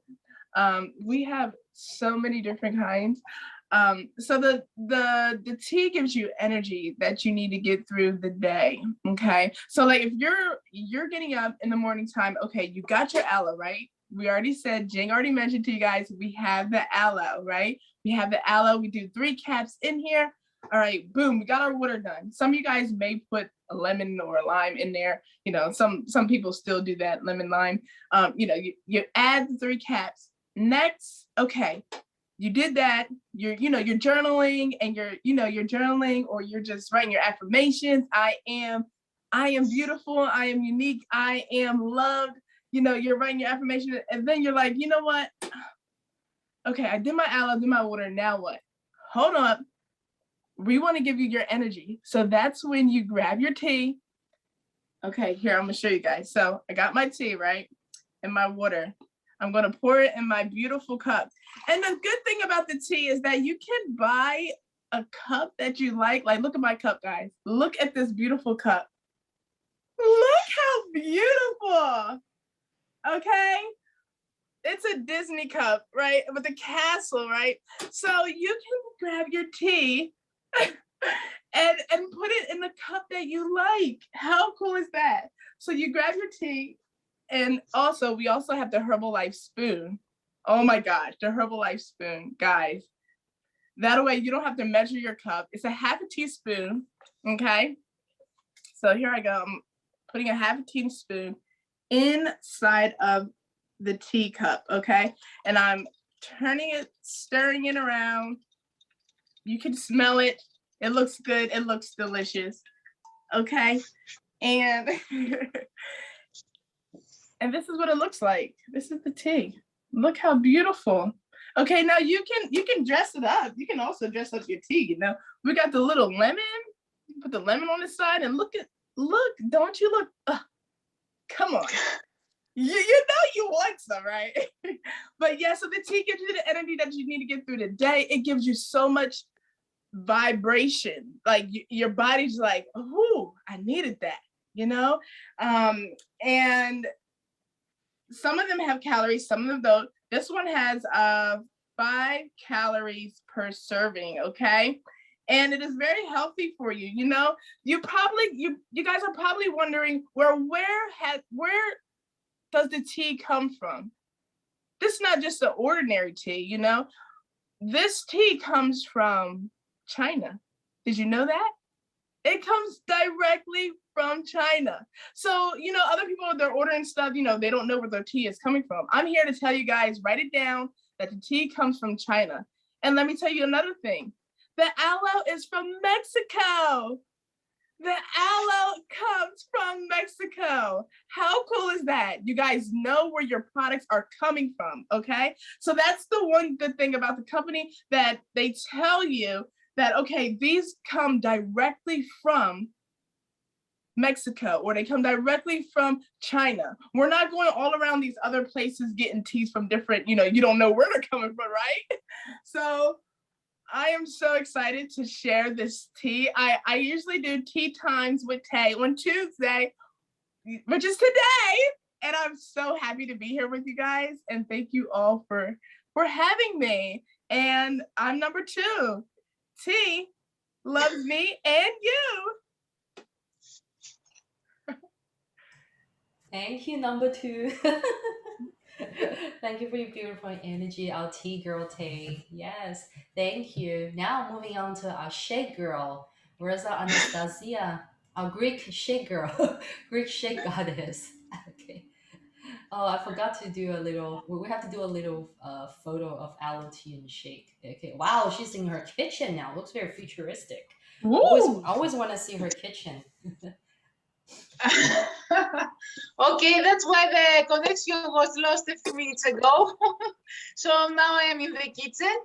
Speaker 2: We have so many different kinds. So the tea gives you energy that you need to get through the day. Okay. So like if you're getting up in the morning time, okay, you got your aloe, right? We already said, Jing already mentioned to you guys, we have the aloe, right? We have the aloe. We do 3 caps in here. All right, boom, we got our water done. Some of you guys may put a lemon or a lime in there. Some people still do that, lemon lime. You add the 3 caps. Next, okay, you did that, you're journaling and you're journaling, or you're just writing your affirmations. I am beautiful, I am unique, I am loved. You're writing your affirmation, and then you're like, you know what? Okay, I did my aloe, did my water, now what? Hold up, we want to give you your energy. So that's when you grab your tea. Okay, here, I'm gonna show you guys. So I got my tea, right? And my water. I'm gonna pour it in my beautiful cup. And the good thing about the tea is that you can buy a cup that you like. Like, look at my cup, guys. Look at this beautiful cup. Look how beautiful. Okay. It's a Disney cup, right? With a castle, right? So you can grab your tea and put it in the cup that you like. How cool is that? So you grab your tea, and also we also have the Herbalife spoon. Oh my gosh, the Herbalife spoon, guys. That way you don't have to measure your cup. It's a half a teaspoon, okay? So here I go. I'm putting a half a teaspoon inside of the teacup, okay? And I'm turning it, stirring it around. You can smell it. It looks good. It looks delicious, okay? And and this is what it looks like. This is the tea. Look how beautiful. Okay, now you can dress it up. You can also dress up your tea. You know, we got the little lemon. Put the lemon on the side and look. Don't you look? Come on. You know you want some, right? But yeah, so the tea gives you the energy that you need to get through the day. It gives you so much vibration. Like your body's like, oh, I needed that, you know? And some of them have calories, some of them don't. This one has 5 calories per serving, okay? And it is very healthy for you. You know, you guys are probably wondering, where does the tea come from? This is not just an ordinary tea, you know. This tea comes from China. Did you know that? It comes directly from China. So, you know, other people, they're ordering stuff, you know, they don't know where their tea is coming from. I'm here to tell you guys, write it down, that the tea comes from China. And let me tell you another thing. The aloe is from Mexico. The aloe comes from Mexico. How cool is that? You guys know where your products are coming from, okay? So that's the one good thing about the company, that they tell you that, okay, these come directly from Mexico, or they come directly from China. We're not going all around these other places getting teas from different, you know, you don't know where they're coming from, right? So I am so excited to share this tea. I usually do tea times with Tay on Tuesday, which is today. And I'm so happy to be here with you guys. And thank you all for having me. And I'm number 2. T loves me and you.
Speaker 1: Thank you, number 2. Thank you for your beautiful energy, our tea girl Tay. Yes, thank you. Now moving on to our shake girl. Where's our Anastasia? Our Greek shake girl, Greek shake goddess. Okay. Oh, I forgot to do a little. We have to do a little photo of aloe tea and shake. Okay. Wow, she's in her kitchen now. Looks very futuristic.
Speaker 2: Woo!
Speaker 1: Always want to see her kitchen.
Speaker 3: Okay, that's why the connection was lost a few minutes ago. So now I am in the kitchen.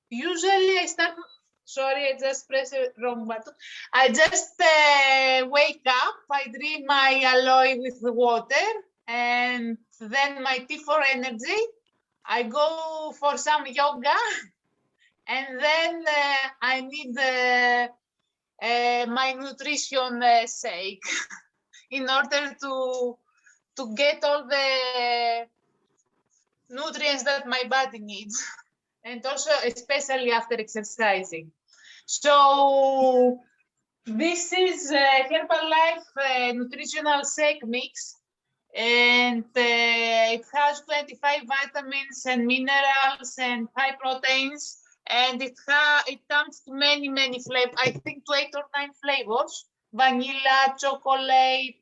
Speaker 3: Usually I start, sorry, I just pressed the wrong button. I just wake up, I drink my aloe with the water, and then my tea for energy. I go for some yoga, and then I need my nutrition shake in order to get all the nutrients that my body needs, and also especially after exercising. So this is Herbalife nutritional shake mix, and it has 25 vitamins and minerals and high proteins, and it comes to many flavors. I think to 8 or 9 flavors: vanilla, chocolate,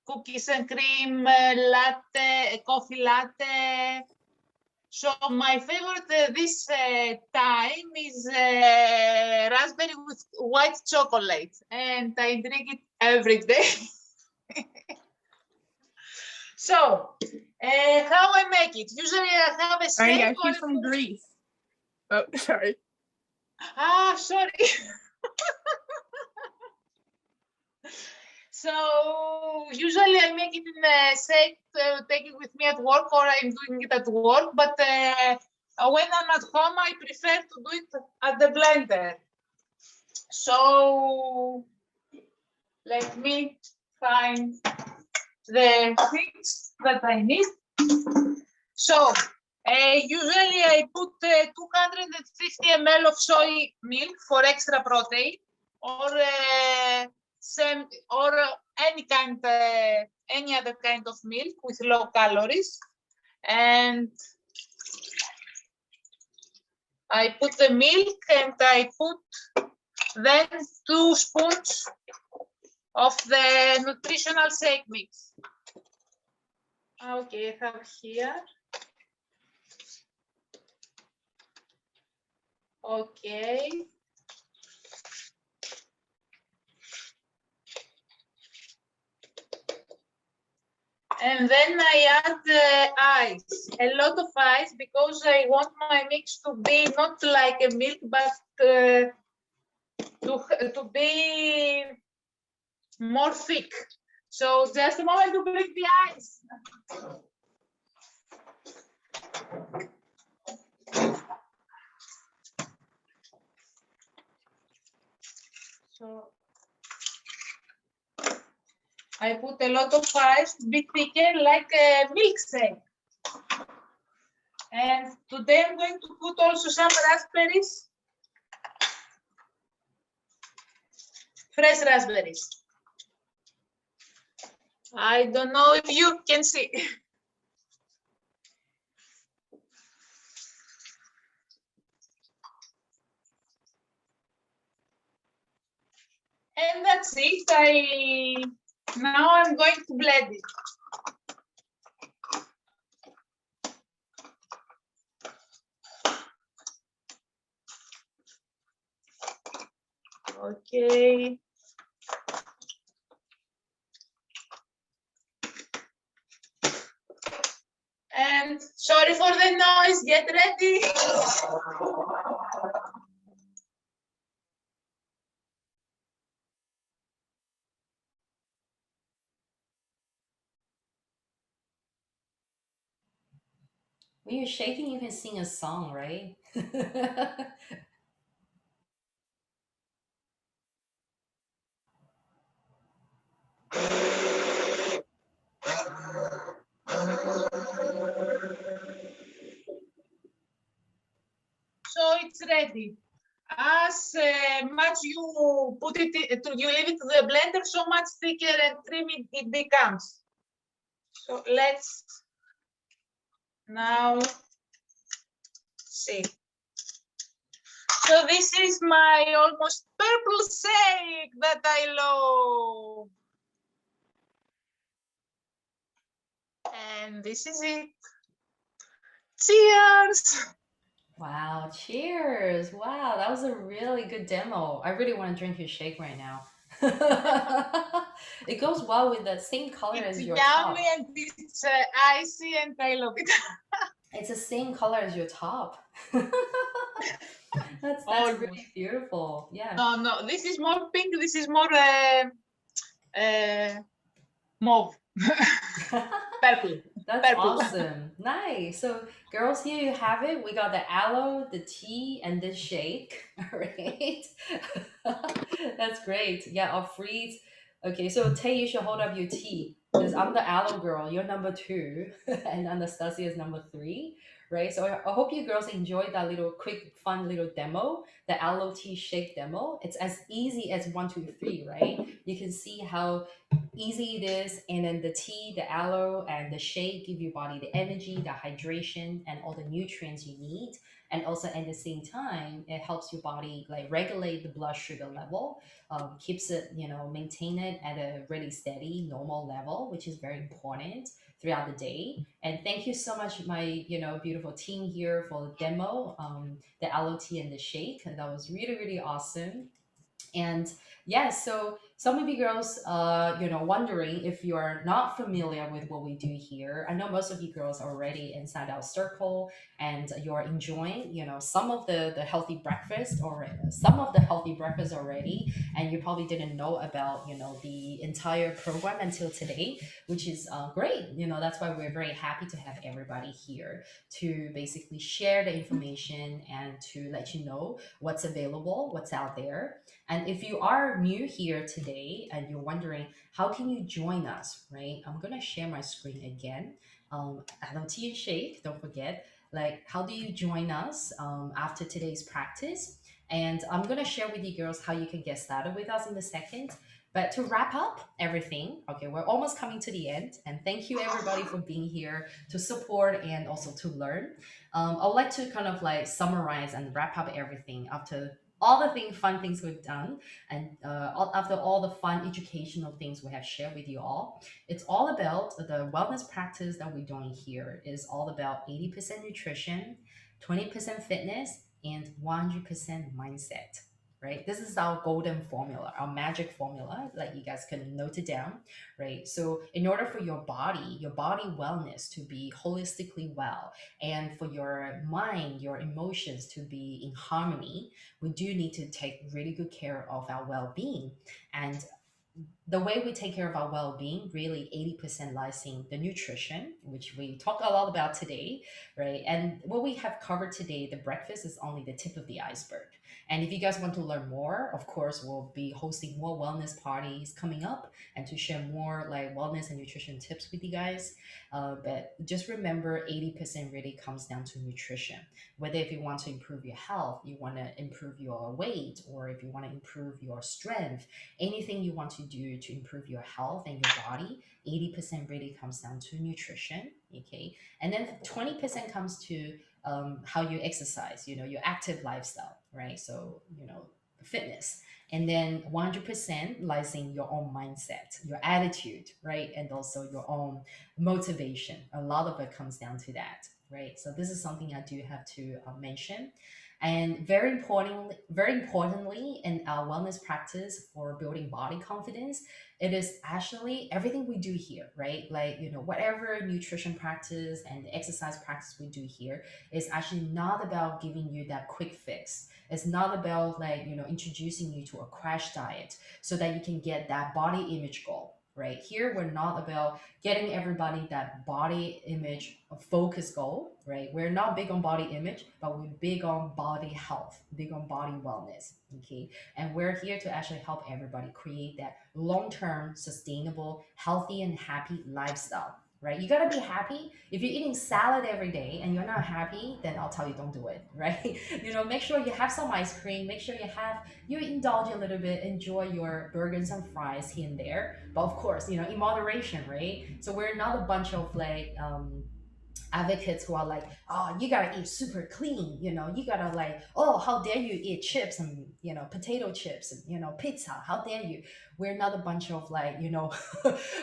Speaker 3: cookies and cream, latte, coffee latte. So my favorite this time is raspberry with white chocolate, and I drink it every day. So how I make it? Usually I have a
Speaker 2: All right,
Speaker 3: shake
Speaker 2: guys, she's from Greece. Oh, sorry.
Speaker 3: Ah, sorry. So usually I make it in a shake, take it with me at work, or I'm doing it at work. But when I'm at home, I prefer to do it at the blender. So let me find the things that I need. So usually I put 250 ml of soy milk for extra protein, or any kind, any other kind of milk with low calories, and I put the milk and I put then 2 spoons of the nutritional shake mix. Okay, I have here. Okay. And then I add ice, a lot of ice, because I want my mix to be not like a milk, but to be more thick. So just a moment to bring the ice. So I put a lot of ice to be thicker, like a milkshake. And today I'm going to put also some raspberries, fresh raspberries. I don't know if you can see. And that's it. Now I'm going to blend it. Okay. And sorry for the noise, get ready.
Speaker 1: When you're shaking, you can sing a song, right?
Speaker 3: So it's ready. As much you put it, you leave it to the blender, so much thicker and creamy it becomes. So let's now see. So this is my almost purple shake that I love. And this is it. Cheers!
Speaker 1: Wow, cheers. Wow, that was a really good demo. I really want to drink your shake right now. It goes well with the same color
Speaker 3: It's
Speaker 1: as your
Speaker 3: yummy
Speaker 1: top.
Speaker 3: and it's icy and I love it.
Speaker 1: It's the same color as your top. That's
Speaker 3: Almost.
Speaker 1: really beautiful. Yeah.
Speaker 3: No, no, this is more pink. This is more mauve. Purple.
Speaker 1: That's
Speaker 3: Purple.
Speaker 1: awesome. Nice. So, girls, here you have it. We got the aloe, the tea, and the shake. All right. That's great. Yeah, I'll freeze. Okay, so Tay, you should hold up your tea because I'm the aloe girl. You're number two, and Anastasia is number three, right? So I hope you girls enjoyed that little quick, fun little demo, the aloe tea shake demo. It's as easy as one, two, three, right? You can see how easy it is, and then the tea, the aloe, and the shake give your body the energy, the hydration, and all the nutrients you need. And also at the same time, it helps your body like regulate the blood sugar level, keeps it, maintain it at a really steady normal level, which is very important throughout the day. And thank you so much, my beautiful team here for the demo, the aloe tea and the shake. That was really really awesome. And yeah, so some of you girls, wondering if you are not familiar with what we do here. I know most of you girls are already inside our circle and you're enjoying, some of the healthy breakfast or some of the healthy breakfast already, and you probably didn't know about, the entire program until today, which is great. That's why we're very happy to have everybody here to basically share the information and to let you know what's available, what's out there. And if you are new here today and you're wondering, how can you join us, right? I'm going to share my screen again. Hello, Tea and Shake, don't forget. Like, how do you join us after today's practice? And I'm going to share with you girls how you can get started with us in a second. But to wrap up everything, okay, we're almost coming to the end. And thank you everybody for being here to support and also to learn. I'd like to kind of like summarize and wrap up everything after all the fun things we've done, and after all the fun educational things we have shared with you all. It's all about the wellness practice that we're doing here is all about 80% nutrition, 20% fitness, and 100% mindset. Right, this is our golden formula, our magic formula, like you guys can note it down. Right, so in order for your body wellness to be holistically well, and for your mind, your emotions to be in harmony, we do need to take really good care of our well-being. And the way we take care of our well-being, really 80% lies in the nutrition, which we talk a lot about today, right? And what we have covered today, the breakfast, is only the tip of the iceberg. And if you guys want to learn more, of course, we'll be hosting more wellness parties coming up and to share more like wellness and nutrition tips with you guys. But just remember, 80% really comes down to nutrition. Whether if you want to improve your health, you want to improve your weight, or if you want to improve your strength, anything you want to do to improve your health and your body, 80% really comes down to nutrition. Okay. And then 20% comes to how you exercise, your active lifestyle, right? So, fitness. And then 100% lies in your own mindset, your attitude, right? And also your own motivation. A lot of it comes down to that, right? So this is something I do have to mention. And very importantly, in our wellness practice for building body confidence, it is actually everything we do here, right? Like, whatever nutrition practice and exercise practice we do here is actually not about giving you that quick fix. It's not about like, introducing you to a crash diet so that you can get that body image goal. Right here, we're not about getting everybody that body image focus goal, right? We're not big on body image, but we're big on body health, big on body wellness. Okay. And we're here to actually help everybody create that long-term, sustainable, healthy, and happy lifestyle. Right? You gotta be happy. If you're eating salad every day and you're not happy, then I'll tell you don't do it. Right? Make sure you have some ice cream. Make sure you indulge a little bit, enjoy your burgers and fries here and there. But of course, in moderation, right? So we're not a bunch of like advocates who are like, oh, you gotta eat super clean, you gotta like, oh, how dare you eat chips and potato chips and pizza, how dare you. We're not a bunch of like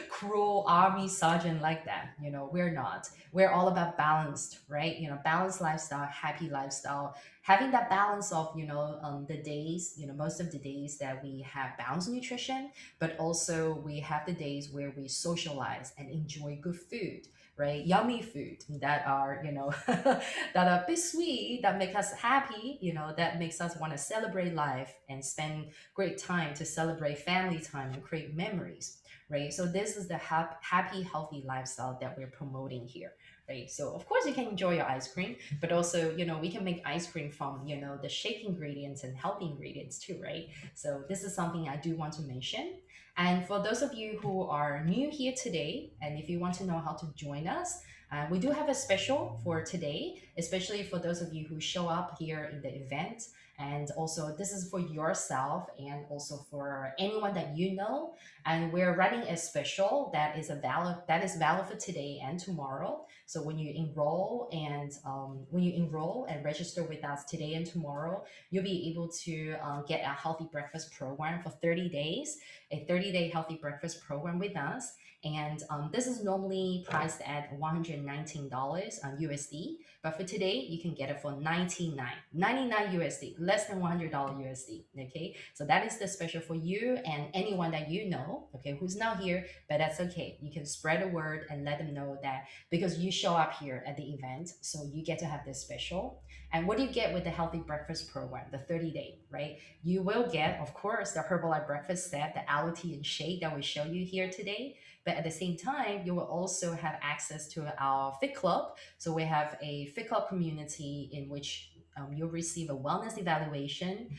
Speaker 1: cruel army sergeant like that. We're not. We're all about balanced, right? Balanced lifestyle, happy lifestyle, having that balance of the days, most of the days that we have balanced nutrition, but also we have the days where we socialize and enjoy good food, right? Yummy food that are, that are a bit sweet, that make us happy, that makes us want to celebrate life and spend great time to celebrate family time and create memories, right? So this is the happy, healthy lifestyle that we're promoting here. Right. So of course you can enjoy your ice cream, but also, we can make ice cream from, the shake ingredients and healthy ingredients too, right? So this is something I do want to mention. And for those of you who are new here today, and if you want to know how to join us, we do have a special for today, especially for those of you who show up here in the event. And also, this is for yourself and also for anyone that you know. And we're running a special that is valid for today and tomorrow. So when you enroll and register with us today and tomorrow, you'll be able to get a healthy breakfast program for 30 days, a 30-day healthy breakfast program with us. And this is normally priced at $119 USD, But for today, you can get it for 99 USD, less than $100 USD. Okay, so that is the special for you and anyone that you know, okay, who's not here, but that's okay. You can spread the word and let them know that because you show up here at the event, so you get to have this special. And what do you get with the healthy breakfast program, the 30-day, right? You will get, of course, the Herbalife breakfast set, the aloe tea and shake that we show you here today. But at the same time, you will also have access to our Fit Club. So we have a Fit Club community in which you'll receive a wellness evaluation.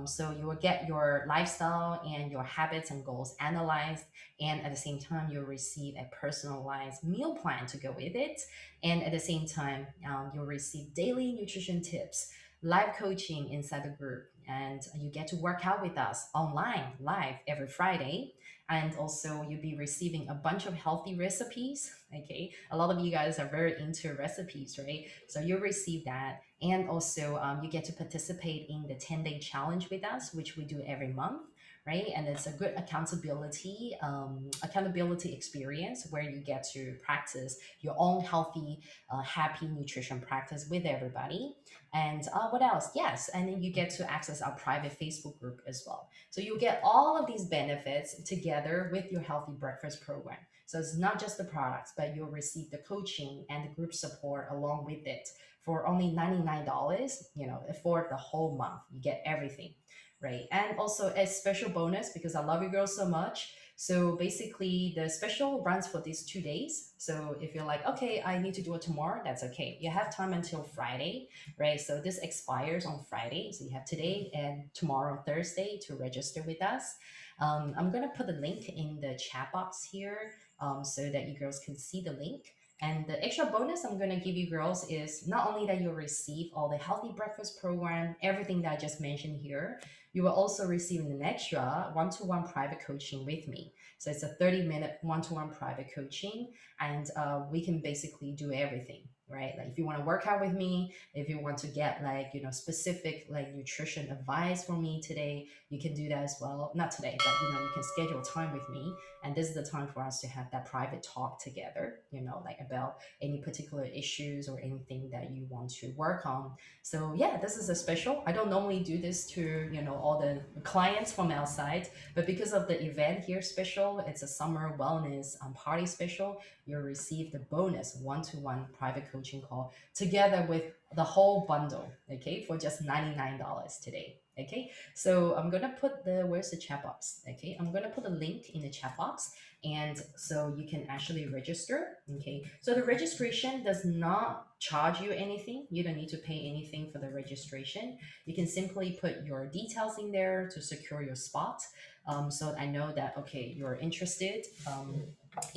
Speaker 1: So you will get your lifestyle and your habits and goals analyzed. And at the same time, you'll receive a personalized meal plan to go with it. And at the same time, you'll receive daily nutrition tips, live coaching inside the group, and you get to work out with us online, live every Friday. And also, you'll be receiving a bunch of healthy recipes. Okay, a lot of you guys are very into recipes, right? So you'll receive that. And also, you get to participate in the 10-day challenge with us, which we do every month, right? And it's a good accountability experience where you get to practice your own healthy, happy nutrition practice with everybody. And what else? Yes, and then you get to access our private Facebook group as well. So you get all of these benefits together with your healthy breakfast program. So it's not just the products, but you'll receive the coaching and the group support along with it for only $99, for the whole month. You get everything, right? And also a special bonus because I love you girls so much. So basically, the special runs for these 2 days. So if you're like, okay, I need to do it tomorrow, that's okay. You have time until Friday, right? So this expires on Friday. So you have today and tomorrow, Thursday, to register with us. I'm going to put the link in the chat box here so that you girls can see the link. And the extra bonus I'm going to give you girls is not only that you'll receive all the healthy breakfast program, everything that I just mentioned here, you will also receive an extra one-to-one private coaching with me. So it's a 30-minute one-to-one private coaching, and we can basically do everything, right? Like if you want to work out with me, if you want to get specific nutrition advice from me today, you can do that as well. Not today, but you can schedule time with me, and this is the time for us to have that private talk together, about any particular issues or anything that you want to work on. So yeah, this is a special. I don't normally do this to all the clients from outside, but because of the event here special, it's a summer wellness party special. You'll receive the bonus one-to-one private coaching call together with the whole bundle, okay, for just $99 today. Okay, so I'm gonna put where's the chat box? Okay, I'm gonna put a link in the chat box, and so you can actually register. Okay, so the registration does not charge you anything. You don't need to pay anything for the registration. You can simply put your details in there to secure your spot. So I know that okay, you're interested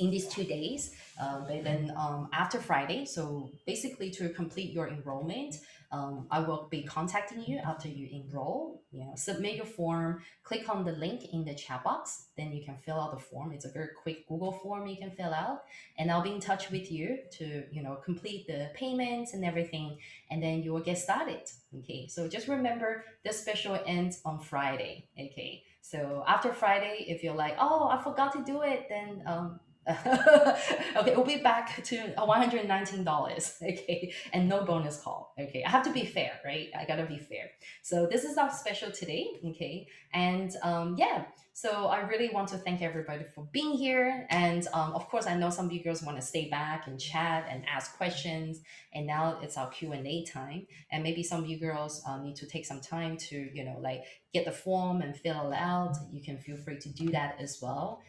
Speaker 1: in these 2 days, but then after Friday, so basically to complete your enrollment, I will be contacting you after you enroll. Submit your form, click on the link in the chat box, then you can fill out the form. It's a very quick Google form you can fill out, and I'll be in touch with you to complete the payments and everything, and then you will get started. Okay, so just remember this special ends on Friday. Okay, so after Friday, if you're like, oh, I forgot to do it, then okay, we'll be back to $119. Okay, and no bonus call. Okay, I have to be fair, right? I gotta be fair. So this is our special today. Okay, and yeah, so I really want to thank everybody for being here. And of course, I know some of you girls want to stay back and chat and ask questions. And now it's our Q&A time. And maybe some of you girls need to take some time to get the form and fill it out. You can feel free to do that as well.